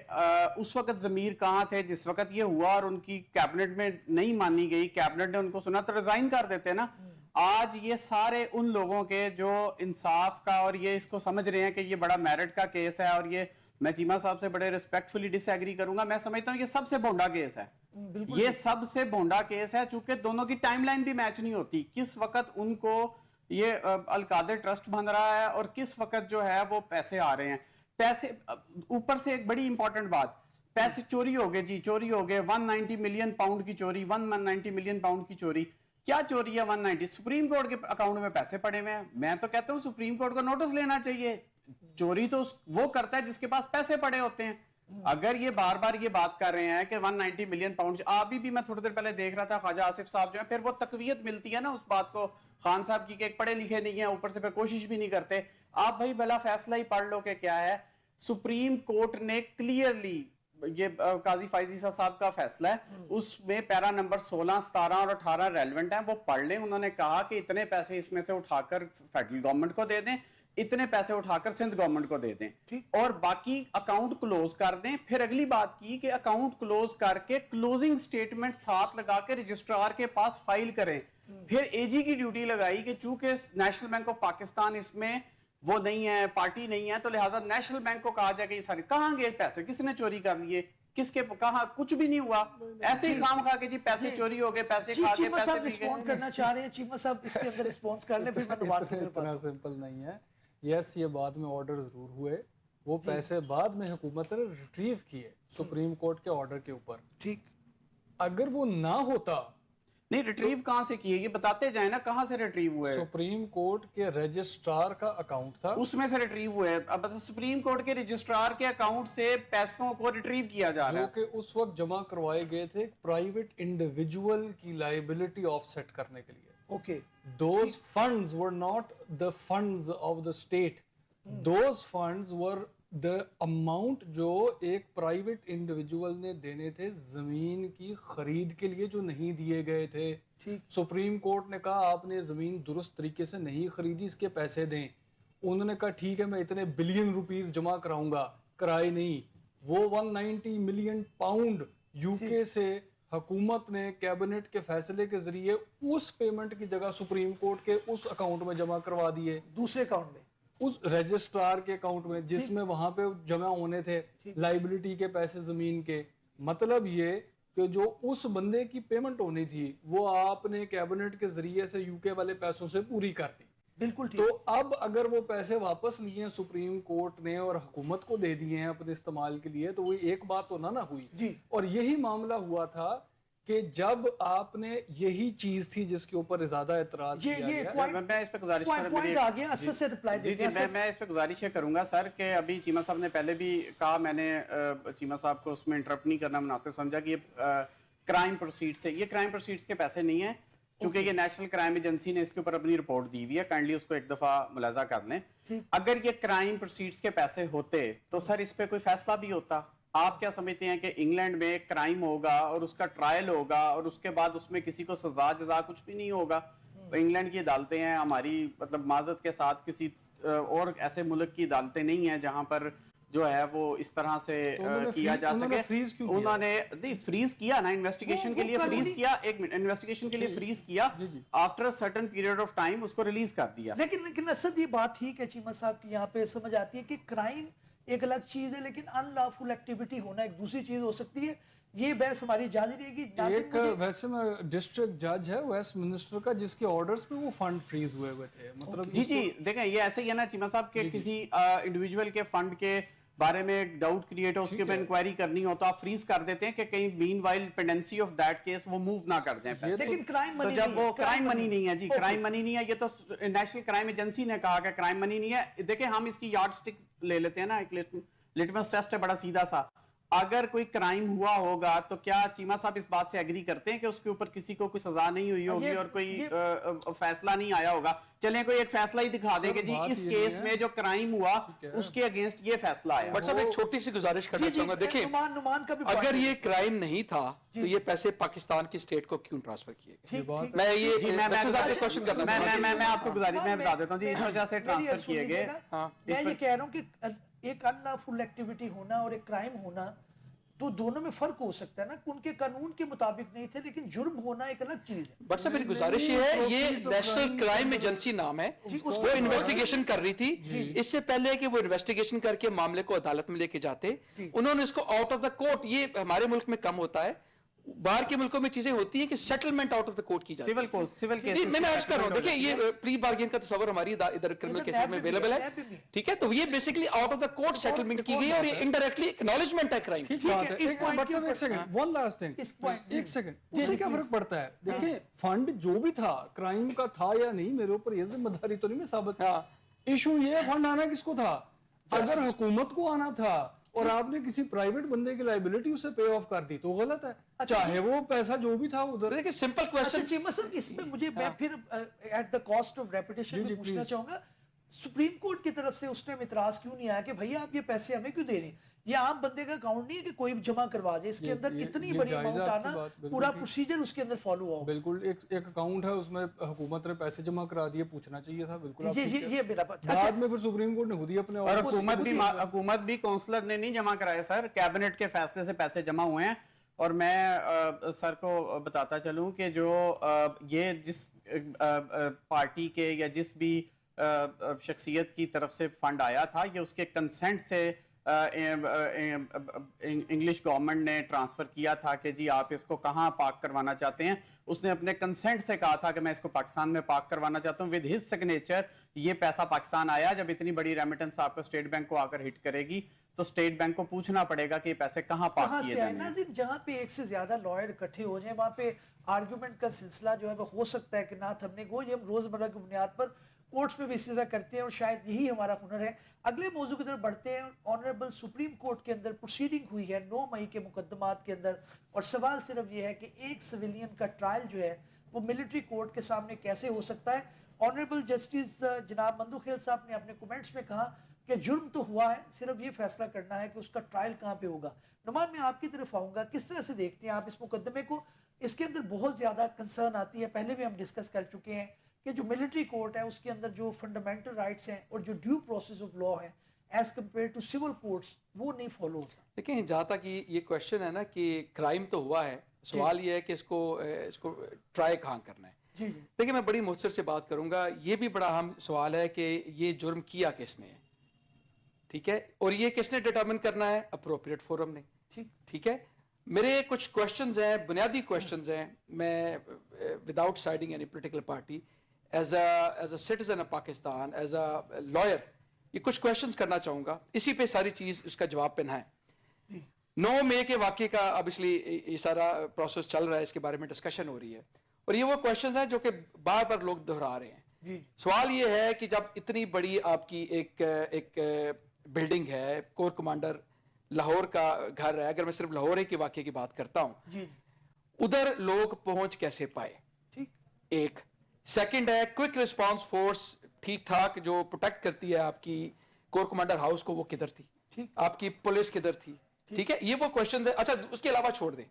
[SPEAKER 4] اس وقت ضمیر کہاں تھے جس وقت یہ ہوا اور ان کی کیبنٹ میں نہیں مانی گئی, کیبنٹ نے ان کو سنا تو ریزائن کر دیتے نا. آج یہ سارے ان لوگوں کے جو انصاف کا اور یہ اس کو سمجھ رہے ہیں کہ یہ بڑا میرٹ کا کیس ہے, اور یہ میں چیمہ صاحب سے بڑے ریسپیکٹفلی ڈس ایگری کروں گا, میں سمجھتا ہوں یہ سب سے بھونڈا کیس ہے, یہ سب سے بھونڈا کیس ہے, چونکہ دونوں کی ٹائم لائن بھی میچ نہیں ہوتی, کس وقت ان کو یہ القادر ٹرسٹ بن رہا ہے اور کس وقت جو ہے وہ پیسے آ رہے ہیں. پیسے اوپر سے ایک بڑی امپورٹنٹ بات, پیسے چوری ہو گئے جی, چوری ہو گئے 190 ملین پاؤنڈ کی چوری, 190 ملین پاؤنڈ کی چوری. کیا چوری ہے 190؟ سپریم کورٹ کے اکاؤنٹ میں پیسے پڑے ہوئے ہیں. میں تو کہتا ہوں سپریم کورٹ کو نوٹس لینا چاہیے, چوری تو وہ کرتا ہے جس کے پاس پیسے پڑے ہوتے ہیں. اگر یہ بار بار یہ بات کر رہے ہیں کہ 190 ملین پاؤنڈ, ابھی بھی میں تھوڑی دیر پہلے دیکھ رہا تھا خواجہ آصف صاحب جو ہیں, پھر وہ تقویت ملتی ہے نا اس بات کو خان صاحب کی کہ ایک پڑھے لکھے نہیں ہیں, اوپر سے پھر کوشش بھی نہیں کرتے. آپ بھائی بھلا فیصلہ ہی پڑھ لو کہ کیا ہے. سپریم کورٹ نے کلیئرلی, یہ قاضی فائزی صاحب کا فیصلہ ہے, اس میں پیرا نمبر 16, 17 اور 18 ریلیونٹ ہیں, وہ پڑھ لیں. انہوں نے کہا کہ اتنے پیسے اس میں سے اٹھا کر فیڈرل گورنمنٹ کو دے دیں, اتنے پیسے اٹھا کر سندھ گورنمنٹ کو دے دیں, اور باقی اکاؤنٹ کلوز کر دیں. پھر اگلی بات کی کہ اکاؤنٹ کلوز کر کے کلوزنگ سٹیٹمنٹ ساتھ لگا کے رجسٹرار کے پاس فائل کریں. پھر اے جی کی ڈیوٹی لگائی کہ چونکہ نیشنل بینک آف پاکستان اس میں وہ نہیں ہے, پارٹی نہیں ہے, تو لہٰذا نیشنل بینک کو کہا جائے کہ یہ سارے کہاں گئے پیسے, کس نے چوری کر لیے, کس کے کہاں, کچھ بھی نہیں ہوا. ایسے ہی خام کھا کے جی پیسے چوری ہو گئے, پیسے کھا کے پیسے بھی
[SPEAKER 1] رسپونڈ کرنا چاہ رہے ہیں. چیمہ صاحب اس کے اندر رسپونس کر لیں, پھر میں دوبارہ کی طرف آتا ہوں.
[SPEAKER 3] اتنا سمپل نہیں ہے. یس, یہ بعد میں آرڈر ضرور ہوئے, وہ پیسے بعد میں حکومت نے ریٹریو کیے سپریم کورٹ کے آرڈر کے اوپر.
[SPEAKER 1] ٹھیک,
[SPEAKER 3] اگر وہ نہ ہوتا,
[SPEAKER 4] نہیں ریٹریو کہاں سے کیے, یہ بتاتے جائیں نا کہاں سے ریٹریو ہوئے.
[SPEAKER 3] سپریم کورٹ کے رجسٹرار کا اکاؤنٹ تھا,
[SPEAKER 4] اس میں سے ریٹریو ہوئے. اب سپریم کورٹ کے رجسٹرار کے اکاؤنٹ سے پیسوں کو ریٹریو کیا جا رہا ہے,
[SPEAKER 3] جو کہ اس وقت جمع کروائے گئے تھے پرائیویٹ انڈیویجول کی لائبلٹی آف سیٹ کرنے کے لیے.
[SPEAKER 1] Okay,
[SPEAKER 3] Those funds were not the funds of the state. Those funds were the amount جو ایک پرائیویٹ انڈیویجول نے دینے تھے زمین کی خرید کے لیے, جو نہیں دیے گئے تھے. سپریم کورٹ نے کہا آپ نے زمین درست طریقے سے نہیں خریدی, اس کے پیسے دیں. انہوں نے کہا ٹھیک ہے میں اتنے بلین روپیز جمع کراؤں گا, کرائے نہیں. وہ 190 ملین پاؤنڈ یو کے سے حکومت نے کیبنٹ کے فیصلے کے ذریعے اس پیمنٹ کی جگہ سپریم کورٹ کے اس اکاؤنٹ میں جمع کروا دیے,
[SPEAKER 1] دوسرے اکاؤنٹ میں,
[SPEAKER 3] اس رجسٹرار کے اکاؤنٹ میں, جس میں وہاں پہ جمع ہونے تھے لائبلٹی کے پیسے زمین کے. مطلب یہ کہ جو اس بندے کی پیمنٹ ہونی تھی وہ آپ نے کیبنٹ کے ذریعے سے یو کے والے پیسوں سے پوری کر دی.
[SPEAKER 1] बिल्कुल ठीक।
[SPEAKER 3] तो अब अगर वो पैसे वापस लिए हैं सुप्रीम कोर्ट ने और हुकूमत को दे दिए हैं अपने इस्तेमाल के लिए, तो वो एक बात तो ना हुई
[SPEAKER 1] जी।
[SPEAKER 3] और यही मामला हुआ था कि जब आपने यही चीज थी जिसके ऊपर ज्यादा एतराज किया गया।
[SPEAKER 4] मैं इस पे गुजारिश
[SPEAKER 1] पॉइंट आ गया, असद से रिप्लाई
[SPEAKER 4] जी जी मैं इस पे गुजारिश ये करूंगा सर कि अभी चीमा साहब ने पहले भी कहा, मैंने चीमा साहब को उसमें इंटरप्ट नहीं करना मुनासिब समझा कि ये क्राइम प्रोसीड से, ये क्राइम प्रोसीड्स के पैसे नहीं है, क्योंकि ये नेशनल क्राइम एजेंसी ने इसके ऊपर अपनी रिपोर्ट दी हुई है, काइंडली उसको एक दफा मुलाजा कर लें। अगर ये क्राइम प्रोसीड्स के पैसे होते तो सर इस पे कोई फैसला भी होता। आप क्या समझते हैं कि इंग्लैंड में क्राइम होगा और उसका ट्रायल होगा और उसके बाद उसमें किसी को सजा जजा कुछ भी नहीं होगा? इंग्लैंड की अदालतें हैं, हमारी मतलब माजत के साथ किसी और ऐसे मुल्क की अदालतें नहीं है जहां पर जो है वो इस तरह से किया जा सके। उन्होंने नहीं फ्रीज किया ना, इन्वेस्टिगेशन के लिए फ्रीज किया, एक मिनट, इन्वेस्टिगेशन के लिए फ्रीज किया, after a certain period of time उसको रिलीज कर दिया।
[SPEAKER 1] लेकिन असद ये बात ठीक है चीमा साहब की, यहाँ पे समझ आती है कि क्राइम एक अलग चीज है, लेकिन अनलॉफुल एक्टिविटी होना एक दूसरी चीज हो सकती है। ये बहस हमारी जारी रहेगी।
[SPEAKER 3] एक वैसे में डिस्ट्रिक्ट जज है वेस्ट मिनिस्टर का, जिसके ऑर्डर्स पे वो फंड फ्रीज हुए थे, मतलब
[SPEAKER 4] जी जी देखें ये ऐसे ही है ना चीमा साहब के किसी इंडिविजुअल के फंड के बारे में डाउट क्रिएट हो, उसके ऊपर इंक्वायरी करनी हो तो आप फ्रीज कर देते हैं कि कहीं meanwhile pendency of that case वो मूव ना कर जाए पैसे।
[SPEAKER 1] लेकिन क्राइम
[SPEAKER 4] तो
[SPEAKER 1] मनी
[SPEAKER 4] जब वो क्राइम मनी नहीं है जी, क्राइम मनी नहीं है, ये तो नेशनल क्राइम एजेंसी ने कहा कि क्राइम मनी नहीं है। देखिए हम इसकी यार्ड स्टिक ले लेते हैं ना, एक लिटमस टेस्ट है बड़ा सीधा सा। अगर कोई क्राइम हुआ होगा तो क्या चीमा साहब इस बात से एग्री करते हैं कि उसके ऊपर किसी को कोई सजा नहीं हुई होगी और कोई फैसला नहीं आया होगा? चलें कोई एक फैसला ही दिखा देंगे जी इस केस में जो क्राइम हुआ उसके अगेंस्ट ये फैसला आया।
[SPEAKER 2] बट साहब एक छोटी सी गुजारिश करना चाहूंगा, देखिए अगर ये क्राइम नहीं था तो ये पैसे पाकिस्तान की स्टेट को क्यों ट्रांसफर किए?
[SPEAKER 1] मैं
[SPEAKER 2] ये क्वेश्चन करना,
[SPEAKER 4] मैं आपको गुजारिश मैं बता देता हूँ जी, इस वजह से ट्रांसफर किए गए।
[SPEAKER 1] मैं ये कह रहा हूँ कि एक अनलॉफुल एक्टिविटी होना और एक क्राइम होना तो दोनों में फर्क हो सकता है ना, उनके कानून के मुताबिक नहीं थे, लेकिन जुर्म होना एक अलग चीज है।
[SPEAKER 2] बट साहब मेरी गुजारिश ये है, ये नेशनल क्राइम एजेंसी नाम है, वो इन्वेस्टिगेशन कर रही थी। इससे पहले कि वो इन्वेस्टिगेशन करके मामले को अदालत में लेके जाते, उन्होंने इसको आउट ऑफ द कोर्ट, ये हमारे मुल्क में कम होता है, बाहर के मुल्कों में चीजें होती हैं कि settlement out of the court की जाती है।
[SPEAKER 4] सिविल केस
[SPEAKER 2] मैं अर्ज कर रहा हूं, देखिए ये प्री बार्गेन का तस्वर हमारी इधर क्रिमिनल केसेस में अवेलेबल है, ठीक है? तो ये basically out of the court settlement की गई और ये इनडायरेक्टली एक्नॉलेजमेंट है क्राइम।
[SPEAKER 3] एक सेकंड, उससे क्या फर्क पड़ता है? देखिए फंड जो भी था क्राइम का था या नहीं, मेरे ऊपर ये जिम्मेदारी तो नहीं मैं साबित। इशू ये फंड आना किसको था? अगर हुकूमत को आना था और आपने किसी प्राइवेट बंदे की लायबिलिटी उसे पे ऑफ कर दी तो गलत है, चाहे वो पैसा जो भी था उधर।
[SPEAKER 2] देखिए सिंपल क्वेश्चन
[SPEAKER 1] चीमा साहब इसमें मुझे मैं फिर at the cost of repetition भी पूछना चाहूंगा, सुप्रीम कोर्ट की तरफ से उसने इतराज क्यों नहीं आया कि भैया आप ये पैसे हमें क्यों दे रहे हैं? ये आम बंदे का अकाउंट नहीं है कि कोई जमा करवा दे, इसके अंदर इतनी बड़ी अमाउंट आना, पूरा प्रोसीजर उसके अंदर फॉलो हुआ।
[SPEAKER 3] बिल्कुल एक अकाउंट है उसमें हुकूमत ने पैसे जमा करा दिए, पूछना चाहिए था। बिल्कुल
[SPEAKER 1] ये मेरा
[SPEAKER 3] बाद में फिर सुप्रीम कोर्ट ने खुद ही अपने
[SPEAKER 4] और हुकूमत भी काउंसलर ने नहीं जमा कराए सर, कैबिनेट के फैसले से पैसे जमा हुए हैं। और मैं सर को बताता चलूं कि जो ये जिस पार्टी के या जिस भी शख्सियत की तरफ से फंड आया था, ये उसके कंसेंट से इंग्लिश गवर्नमेंट ने ट्रांसफर किया था कि जी आप इसको कहाँ पार्क करवाना चाहते हैं। उसने अपने कंसेंट से कहा था कि मैं इसको पाकिस्तान में पार्क करवाना चाहता हूँ, विद हिज सिग्नेचर ये पैसा पाकिस्तान आया। जब इतनी बड़ी रेमिटेंस आपको स्टेट बैंक को आकर हिट करेगी तो स्टेट बैंक को पूछना पड़ेगा कि ये पैसे कहाँ पार्क किए जाएंगे।
[SPEAKER 1] जहाँ पे एक से ज्यादा लॉयर इकट्ठे हो जाए वहाँ पे आर्गुमेंट का सिलसिला जो है वो हो सकता है कि ना थमने को, ये हम रोजमर्रा की बुनियाद पर कोर्ट्स में भी इसी तरह करते हैं और शायद यही हमारा हुनर है। अगले मौजू की तरफ बढ़ते हैं। ऑनरेबल सुप्रीम कोर्ट के अंदर प्रोसीडिंग हुई है 9 मई के मुकदमात के अंदर, और सवाल सिर्फ ये है कि एक सिविलियन का ट्रायल जो है वो मिलिट्री कोर्ट के सामने कैसे हो सकता है। ऑनरेबल जस्टिस जनाब मंदू खेल साहब ने अपने कमेंट्स में कहा कि जुर्म तो हुआ है, सिर्फ ये फैसला करना है कि उसका ट्रायल कहाँ पे होगा। नुमान मैं आपकी तरफ आऊँगा, किस तरह से देखते हैं आप इस मुकदमे को? इसके अंदर बहुत ज़्यादा कंसर्न आती है, पहले भी हम डिस्कस कर चुके हैं कि जो मिलिट्री कोर्ट है उसके अंदर जो फंडामेंटल राइट्स हैं और जो ड्यू प्रोसेस ऑफ लॉ है as compare to civil courts वो नहीं फॉलो होता।
[SPEAKER 2] देखिए जहाँ तक ये क्वेश्चन है ना कि क्राइम तो हुआ है, सवाल ये है कि इसको ट्राई कहाँ करना है।
[SPEAKER 1] जी जी
[SPEAKER 2] देखिए मैं बड़ी मुख्तसर से बात करूँगा, ये भी बड़ा अहम सवाल है कि ये जुर्म किया किसने है, ठीक है, और ये किसने डिटर्मिन करना है? अप्रोप्रिएट फोरम ने, ठीक है। मेरे कुछ क्वेश्चंस हैं, बुनियादी क्वेश्चंस हैं, मैं without siding any political party as a citizen of Pakistan, as a lawyer, یہ کچھ کوشچنس کرنا چاہوں گا, اسی پہ ساری چیز اس کا جواب پہنا ہے. 9 مئی کے واقعے کا obviously یہ سارا پروسیس چل رہا ہے, اس کے بارے میں ڈسکشن ہو رہی ہے, اور یہ وہ کوشچنز ہیں جو کہ بار بار لوگ دہرا رہے ہیں. سوال یہ ہے کہ جب اتنی بڑی آپ کی ایک بلڈنگ ہے, کور کمانڈر لاہور کا گھر ہے, اگر میں صرف لاہور کے واقعے کی بات کرتا ہوں, ادھر لوگ پہنچ کیسے پائے, ایک. سیکنڈ ہے کوئک ریسپانس فورس ٹھیک ٹھاک جو پروٹیکٹ کرتی ہے آپ کی کور کمانڈر ہاؤس کو, وہ کدھر تھی, آپ کی پولیس کدھر تھی, ٹھیک ہے, یہ وہ کوشچن ہے. اچھا اس کے علاوہ چھوڑ دیں,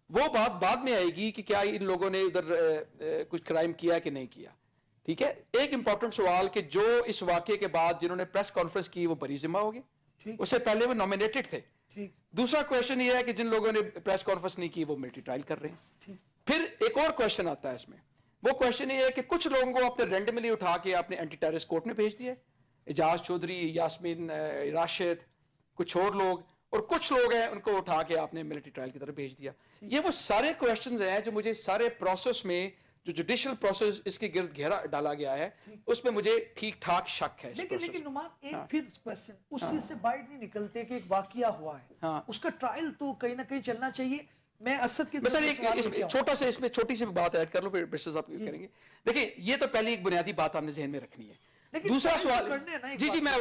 [SPEAKER 2] وہ بات بعد میں آئے گی کہ کیا ان لوگوں نے ادھر کچھ کرائم کیا کہ نہیں کیا, ٹھیک ہے. ایک امپورٹنٹ سوال کہ جو اس واقعے کے بعد جنہوں نے پریس کانفرنس کی وہ بری ذمہ ہو گئے, اس سے پہلے وہ نامینیٹڈ تھے. دوسرا کوشچن یہ ہے کہ جن لوگوں نے پریس کانفرنس نہیں کی وہ ملٹری ٹرائل کر رہے ہیں. پھر ایک اور کوشچن آتا ہے اس میں, وہ کوشچن یہ ہے کہ کچھ لوگوں کو اپنے رینڈملی اٹھا کے اپنے اینٹی ٹیررسٹ کورٹ میں بھیج دیا, اعجاز چودھری, یاسمین راشد, کچھ اور لوگ, اور کچھ لوگ ہیں ان کو اٹھا کے آپ نے ملٹری ٹرائل کی طرف بھیج دیا. یہ وہ سارے کوشچنز ہیں جو مجھے سارے پروسیس میں جو جوڈیشل پروسیس اس کے گرد گھیرا ڈالا گیا ہے, اس میں مجھے ٹھیک ٹھاک شک ہے.
[SPEAKER 1] لیکن نعمان ایک پھر کوسچن اس چیز سے باہر نہیں نکلتے کہ ایک واقعہ ہوا ہے, اس کا ٹرائل تو کہیں نہ کہیں چلنا چاہیے. میں اسد کی
[SPEAKER 2] مثلا ایک چھوٹا سا اس میں چھوٹی سی بات ایڈ کر لو, پھر برسٹر صاحب کریں گے. دیکھیں یہ تو پہلی ایک بنیادی بات آپ نے ذہن میں رکھنی ہے. دوسرا سوال, جی میں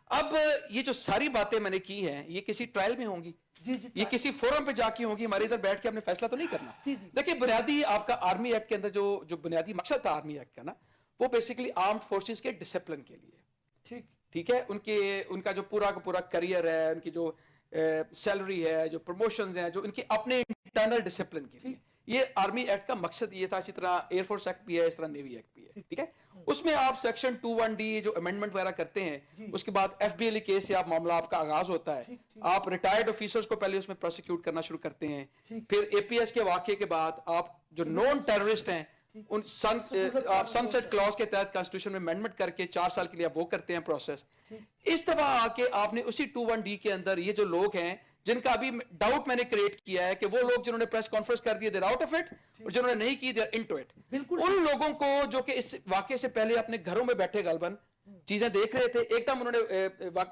[SPEAKER 2] اب یہ جو ساری باتیں میں نے کی ہیں یہ کسی ٹرائل میں ہوں گی, یہ کسی فورم پہ جا کے ہوں گی, ہمارے ادھر بیٹھ کے ہم نے فیصلہ تو نہیں کرنا. دیکھیں بنیادی آپ کا آرمی ایکٹ کے اندر جو بنیادی مقصد تھا آرمی ایکٹ کا نا, وہ بیسیکلی آرمڈ فورسز کے ڈسپلن کے لیے, ٹھیک ہے, ان کا جو پورا کا پورا کریئر ہے, ان کی جو سیلری ہے, جو پروموشنز ہیں, جو ان کے اپنے انٹرنل ڈسپلن کے لیے, یہ آرمی ایکٹ کا مقصد یہ تھا. اسی طرح ایئر فورس ایکٹ بھی ہے, اس طرح نیوی ایکٹ بھی ہے, ٹھیک ہے. اس میں آپ سیکشن 21D جو امینڈمنٹ وغیرہ کرتے ہیں, اس کے بعد FBLA کیس سے آپ معاملہ آپ کا آغاز ہوتا ہے, آپ ریٹائرڈ آفیسرز کو پہلے اس میں پروسیکیوٹ کرنا شروع کرتے ہیں, پھر APS کے واقعے کے بعد آپ جو نون ٹیررسٹ ہیں ان سن سیٹ کلاس کے تحت کانسٹیٹیوشن میں امینڈمنٹ کر کے 4 سال کے لیے آپ وہ کرتے ہیں پروسیس. اس دفعہ آ کے آپ نے اسی 21D کے اندر یہ جو لوگ ہیں جن کا ابھی ڈاؤٹ میں نے کریٹ کیا ہے کہ وہ لوگ جنہوں نے پریس کانفرنس کر دی دیر آؤٹ آف اٹ, اور جنہوں نے نہیں کی دیر انٹو اٹ, ان لوگوں کو جو کہ اس واقعے سے پہلے اپنے گھروں میں بیٹھے غالباً چیزیں دیکھ رہے تھے, ایک دم انہوں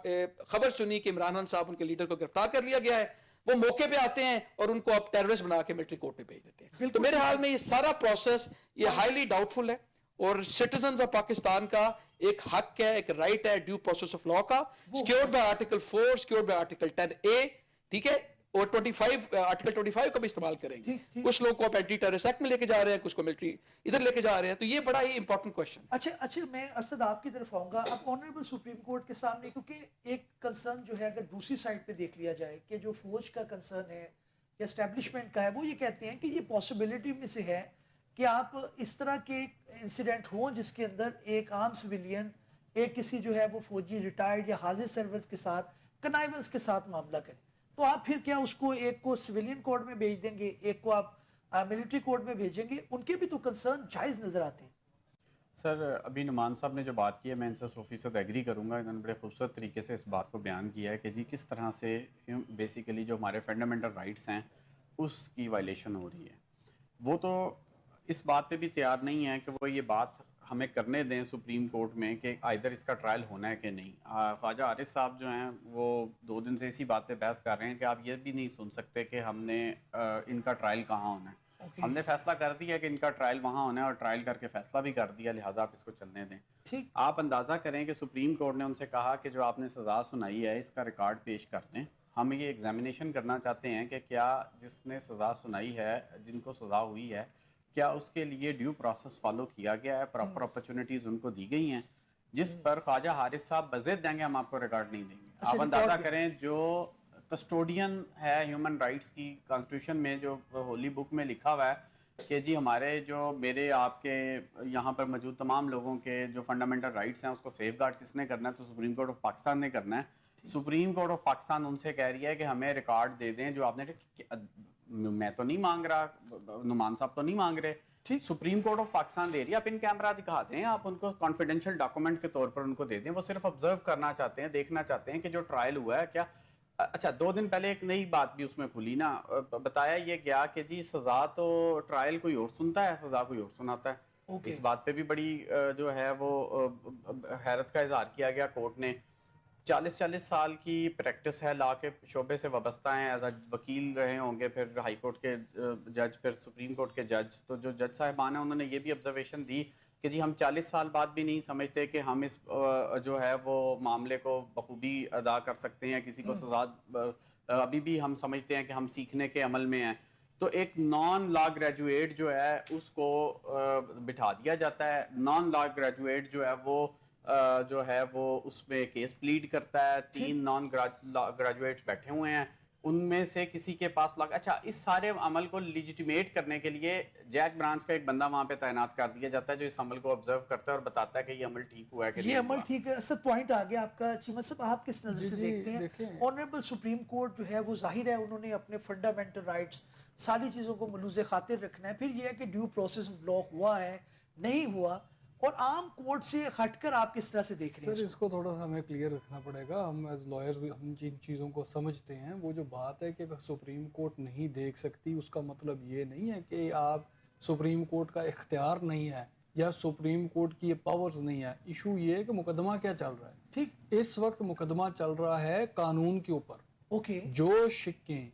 [SPEAKER 2] نے خبر سنی کہ عمران خان صاحب ان کے لیڈر کو گرفتار کر لیا گیا ہے, وہ موقع پہ آتے ہیں اور ان کو اب ٹیررسٹ بنا کے ملٹری کورٹ میں بھیج دیتے ہیں. تو میرے حال میں یہ سارا پروسیس یہ ہائیلی ڈاؤٹ فل ہے, اور سٹیزنز آف پاکستان کا ایک حق ہے, ایک رائٹ ہے ڈیو پروسیس آف لا کا, secured by article 4, secured by article 10A, ٹھیک ہے, اور 25 آرٹیکل 25 کا بھی استعمال کریں گے. کچھ لوگ کو آپ اینٹی ٹیررسٹ ایکٹ میں لے کے جا رہے ہیں, کچھ کو ملٹری ادھر لے کے جا رہے ہیں, تو یہ بڑا ہی امپورٹنٹ کوشچن.
[SPEAKER 1] اچھا میں اسد آپ کی طرف آؤں گا. اب آنریبل سپریم کورٹ کے سامنے, کیونکہ ایک کنسرن جو ہے اگر دوسری سائڈ پہ دیکھ لیا جائے کہ جو فوج کا کنسرن ہے یا اسٹیبلشمنٹ کا ہے, وہ یہ کہتے ہیں کہ یہ پاسبلٹی میں سے ہے کہ آپ اس طرح کے انسیڈنٹ ہوں جس کے اندر ایک عام سویلین ایک کسی جو ہے وہ فوجی ریٹائرڈ یا حاضر سروس کے ساتھ کنائونس کے ساتھ معاملہ کریں, تو آپ پھر کیا اس کو ایک کو سویلین کورٹ میں بھیج دیں گے, ایک کو آپ ملٹری کورٹ میں بھیجیں گے؟ ان کے بھی تو کنسرن جائز نظر آتے ہیں.
[SPEAKER 4] سر ابھی نعمان صاحب نے جو بات کی ہے میں ان سے 100% ایگری کروں گا. انہوں نے بڑے خوبصورت طریقے سے اس بات کو بیان کیا ہے کہ جی کس طرح سے بیسیکلی جو ہمارے فنڈامنٹل رائٹس ہیں اس کی وائلیشن ہو رہی ہے. وہ تو اس بات پہ بھی تیار نہیں ہے کہ وہ یہ بات ہمیں کرنے دیں سپریم کورٹ میں کہ آئدر اس کا ٹرائل ہونا ہے کہ نہیں. خواجہ حارث صاحب جو ہیں وہ 2 دن سے اسی بات پہ بحث کر رہے ہیں کہ آپ یہ بھی نہیں سن سکتے کہ ہم نے ان کا ٹرائل کہاں ہونا ہے. ہم نے فیصلہ کر دیا کہ ان کا ٹرائل وہاں ہونا ہے, اور ٹرائل کر کے فیصلہ بھی کر دیا, لہٰذا آپ اس کو چلنے دیں. آپ اندازہ کریں کہ سپریم کورٹ نے ان سے کہا کہ جو آپ نے سزا سنائی ہے اس کا ریکارڈ پیش کر دیں. ہم یہ ایگزامینیشن کرنا چاہتے ہیں کہ کیا جس نے سزا سنائی ہے, جن کو سزا ہوئی ہے, کیا اس کے لیے ڈیو پروسیس فالو کیا گیا ہے, پراپر اپرچونیٹیز ان کو دی گئی ہیں, جس پر خواجہ حارث صاحب بضد دیں گے ہم آپ کو ریکارڈ نہیں دیں گے. آپ اندازہ کریں جو کسٹوڈین ہے ہیومن رائٹس کی, کانسٹیٹیوشن میں جو ہولی بک میں لکھا ہوا ہے کہ جی ہمارے جو میرے آپ کے یہاں پر موجود تمام لوگوں کے جو فنڈامنٹل رائٹس ہیں اس کو سیف گارڈ کس نے کرنا ہے, تو سپریم کورٹ آف پاکستان نے کرنا ہے. سپریم کورٹ آف پاکستان ان سے کہہ رہی ہے کہ ہمیں ریکارڈ دے دیں جو آپ نے, میں تو نہیں مانگ رہا, نعمان صاحب تو نہیں مانگ رہے, سپریم کورٹ آف پاکستان دے رہی ہے, آپ ان کیمرہ دکھا دیں, آپ ان کو کانفیڈینشیل ڈاکومنٹ کے طور پر ان کو دے دیں. وہ صرف آبزرو کرنا چاہتے ہیں, دیکھنا چاہتے ہیں کہ جو ٹرائل ہوا ہے کیا. اچھا 2 دن پہلے ایک نئی بات بھی اس میں کھلی نا, بتایا یہ گیا کہ جی سزا تو ٹرائل کوئی اور سنتا ہے, سزا کوئی اور سناتا ہے.
[SPEAKER 1] Okay.
[SPEAKER 4] اس بات پہ بھی بڑی جو ہے وہ حیرت کا اظہار کیا گیا. کورٹ نے 40 سال کی پریکٹس ہے لا کے شعبے سے وابستہ ہیں, ایز اے وکیل رہے ہوں گے, پھر ہائی کورٹ کے جج, پھر سپریم کورٹ کے جج. تو جو جج صاحبان ہیں انہوں نے یہ بھی آبزرویشن دی کہ جی ہم 40 سال بعد بھی نہیں سمجھتے کہ ہم اس جو ہے وہ معاملے کو بخوبی ادا کر سکتے ہیں, کسی کو سزا ابھی بھی ہم سمجھتے ہیں کہ ہم سیکھنے کے عمل میں ہیں. تو ایک نان لا گریجویٹ جو ہے اس کو بٹھا دیا جاتا ہے. نان لا گریجویٹ جو ہے وہ اس میں کیس پلیڈ کرتا ہے. 3 نان گریجویٹس بیٹھے ہوئے ہیں, ان میں سے کسی کے پاس اچھا اس سارے عمل کو لیجیٹیمیٹ کرنے کے لیے جیک برانچ کا ایک بندہ وہاں پہ تعینات کر دیا جاتا ہے جو اس عمل کو آبزرو کرتا ہے اور بتاتا ہے کہ یہ عمل ٹھیک ہوا ہے کہ
[SPEAKER 1] یہ عمل ٹھیک ہے. اسد پوائنٹ آ گیا آپ کا. چیمہ صاحب آپ کس نظر سے دیکھتے ہیں؟ آنریبل سپریم کورٹ جو ہے وہ ظاہر ہے انہوں نے اپنے فنڈامنٹل رائٹس ساری چیزوں کو ملوز خاطر رکھنا ہے. پھر یہ ہے کہ ڈیو پروسیس آف لا ہوا ہے نہیں ہوا, اور عام کورٹ سے ہٹ کر آپ کس طرح سے دیکھ رہے ہیں؟
[SPEAKER 3] سر اس کو تھوڑا سا ہمیں کلیئر رکھنا پڑے گا. ہم ایز لائرز بھی ہم جن چیزوں کو سمجھتے ہیں, وہ جو بات ہے کہ سپریم کورٹ نہیں دیکھ سکتی, اس کا مطلب یہ نہیں ہے کہ آپ سپریم کورٹ کا اختیار نہیں ہے یا سپریم کورٹ کی یہ پاورز نہیں ہے. ایشو یہ ہے کہ مقدمہ کیا چل رہا ہے.
[SPEAKER 1] ٹھیک,
[SPEAKER 3] اس وقت مقدمہ چل رہا ہے قانون کے اوپر.
[SPEAKER 1] اوکے,
[SPEAKER 3] جو شکیں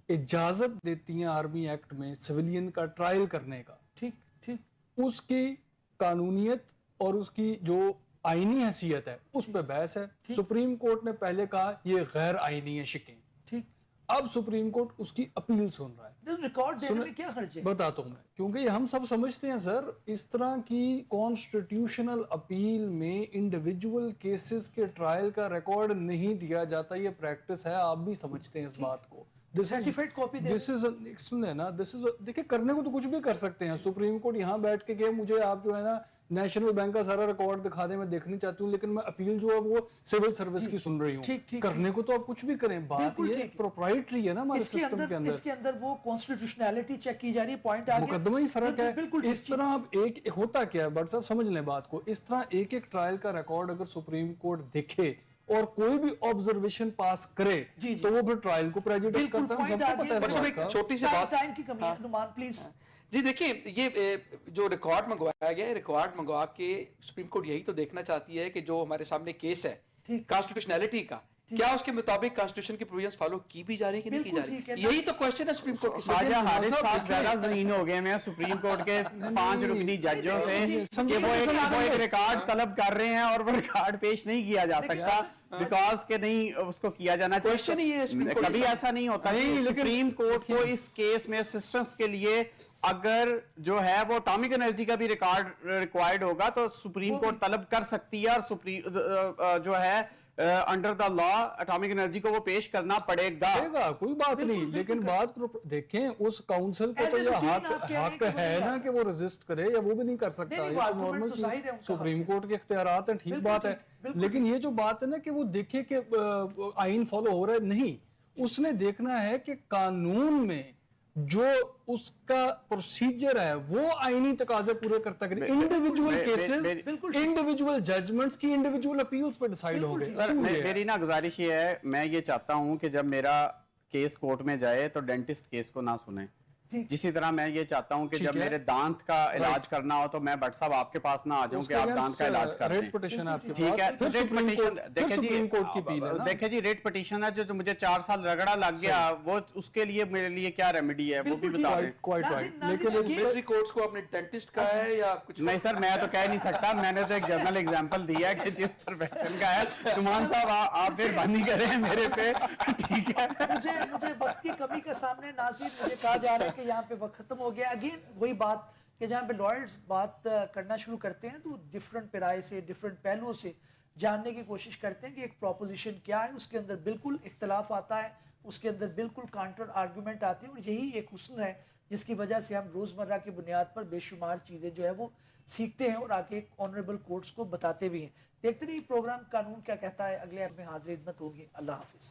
[SPEAKER 3] اجازت دیتی ہیں آرمی ایکٹ میں سویلین کا ٹرائل کرنے کا,
[SPEAKER 1] ٹھیک ٹھیک,
[SPEAKER 3] اس کی قانونیت اور اس کی جو آئینی حیثیت ہے اس پہ بحث ہے. سپریم کورٹ نے پہلے کہا یہ غیر آئینی ہے شکیں,
[SPEAKER 1] ٹھیک.
[SPEAKER 3] اب سپریم کورٹ اس کی اپیل سن رہا ہے.
[SPEAKER 1] ریکارڈ دینے میں کیا خرچ ہے؟
[SPEAKER 3] بتاتا ہوں میں, کیونکہ یہ ہم سب سمجھتے ہیں سر, اس طرح کی کانسٹیٹیوشنل اپیل میں انڈیویجول کیسز کے ٹرائل کا ریکارڈ نہیں دیا جاتا. یہ پریکٹس ہے, آپ بھی سمجھتے ہیں اس بات کو.
[SPEAKER 1] سرٹیفائڈ کاپی دے
[SPEAKER 3] دس از سنیں نا, دس از دیکھیں کرنے کو تو کچھ بھی کر سکتے ہیں. سپریم کورٹ یہاں بیٹھ کے کہ مجھے آپ جو ہے نا نیشنل بینک کا سارا ریکارڈ دکھا دیں, میں دیکھنی چاہتی ہوں, لیکن میں اپیل جو ہے وہ سول سروس کی سن رہی ہوں. کرنے کو تو آپ کچھ بھی کریں, بات یہ پروپرائٹری ہے نا ہمارے سسٹم کے اندر.
[SPEAKER 1] اس کے اندر وہ کانسٹیٹیوشنالٹی چیک کی جا رہی ہے. پوائنٹ آ گیا,
[SPEAKER 3] مقدمہ ہی فرق ہے. اس طرح اب ایک ہوتا کیا ہے بٹ صاحب سمجھ لیں بات کو, اس طرح ایک ایک ٹرائل کا ریکارڈ اگر سپریم کورٹ دیکھے اور کوئی بھی آبزرویشن پاس کرے تو وہ پھر ٹرائل کو پریجوڈس کرتا ہے. سب کو پتہ ہے اس بات کا.
[SPEAKER 2] چھوٹی سی بات,
[SPEAKER 1] ٹائم کی کمی ہے. نعمان پلیز.
[SPEAKER 2] جی دیکھیں, یہ جو ریکارڈ منگوایا گیا ہے, ریکارڈ منگوا کے سپریم کورٹ یہی تو دیکھنا چاہتی ہے کہ جو ہمارے سامنے کیس ہے کانسٹیٹیوشنلٹی کا, کیا اس کے مطابق کانسٹیٹیوشن کی پروویژنز فالو کی بھی جا رہی کہ نہیں کی جا رہی. یہی تو کوسچن ہے سپریم کورٹ کے سامنے.
[SPEAKER 4] خواجہ حارث صاحب زیادہ ذہین ہو گئے ہیں سپریم کورٹ کے 5 رکنی ججوں سے کہ وہ ایک ریکارڈ طلب کر رہے ہیں اور وہ ریکارڈ پیش نہیں کیا جا سکتا بیکاز کہ نہیں اس کو کیا جانا چاہیے. کبھی ایسا نہیں ہوتا. سپریم کورٹ کو اس کیس میں اسسٹنس کے لیے اگر جو ہے وہ اٹامک انرجی کا بھی ریکارڈ ریکوائرڈ ہوگا تو سپریم کورٹ طلب کر سکتی ہے, اور جو ہے under the law atomic energy کو وہ پیش کرنا پڑے گا.
[SPEAKER 3] کوئی بات نہیں, لیکن بات دیکھیں اس کاؤنسل کو تو یہ حق ہے نا کہ وہ ریزسٹ کرے, یا وہ بھی نہیں کر سکتا. یہ نارمل چیز, سپریم کورٹ کے اختیارات ہیں, ٹھیک بات ہے, لیکن یہ جو بات ہے نا کہ وہ دیکھے کہ آئین فالو ہو رہا ہے, نہیں, اس نے دیکھنا ہے کہ قانون میں جو اس کا پروسیجر ہے وہ آئینی تقاضے پورے کرتا ہے. انڈیویجول کیسز, انڈیویجول ججمنٹس کی انڈیویجول اپیلز پہ ڈیسائیڈ ہو گئے.
[SPEAKER 4] میری نا گزارش یہ ہے, میں یہ چاہتا ہوں کہ جب میرا کیس کورٹ میں جائے تو ڈینٹسٹ کیس کو نہ سنیں. جسی طرح میں یہ چاہتا ہوں کہ جب میرے دانت کا علاج کرنا ہو تو میں بٹ صاحب آپ کے پاس نہ آ جاؤں کہ آپ دانت کا علاج کر دیں. ٹھیک ہے, دیکھیں جی ریٹ پٹیشن ہے جو مجھے 4 سال رگڑا لگ گیا, وہ اس کے لیے میرے لیے کیا ریمیڈی ہے وہ بھی بتا دیں.
[SPEAKER 2] لیکن ملٹری کورٹس کو اپنے ڈینٹسٹ کا ہے یا کچھ
[SPEAKER 4] نہیں سر, میں تو کہہ نہیں سکتا. میں نے تو ایک جنرل ایگزامپل دیا کہ جس پروفیشن کا ہے. نعمان صاحب آپ مہربانی کریں میرے پہ, ٹھیک ہے.
[SPEAKER 1] مجھے وقت کی کمی کے سامنے ناظرین مجھے کہا جا رہا ہے کہ یہاں پہ وقت ختم ہو گیا. اگین وہی بات کہ جہاں پہ لائرز بات کرنا شروع کرتے ہیں تو ڈیفرنٹ پیرائے سے, ڈیفرنٹ پہلوؤں سے جاننے کی کوشش کرتے ہیں کہ ایک پروپوزیشن کیا ہے, اس کے اندر بالکل اختلاف آتا ہے, اس کے اندر بالکل کانٹر آرگومنٹ آتے ہیں, اور یہی ایک حسن ہے جس کی وجہ سے ہم روزمرہ کی بنیاد پر بے شمار چیزیں جو ہے وہ سیکھتے ہیں اور آگے آنریبل کورٹس کو بتاتے بھی ہیں. دیکھتے رہیے پروگرام قانون کیا کہتا ہے. اگلے ایپ میں حاضر خدمت ہوگی. اللہ حافظ.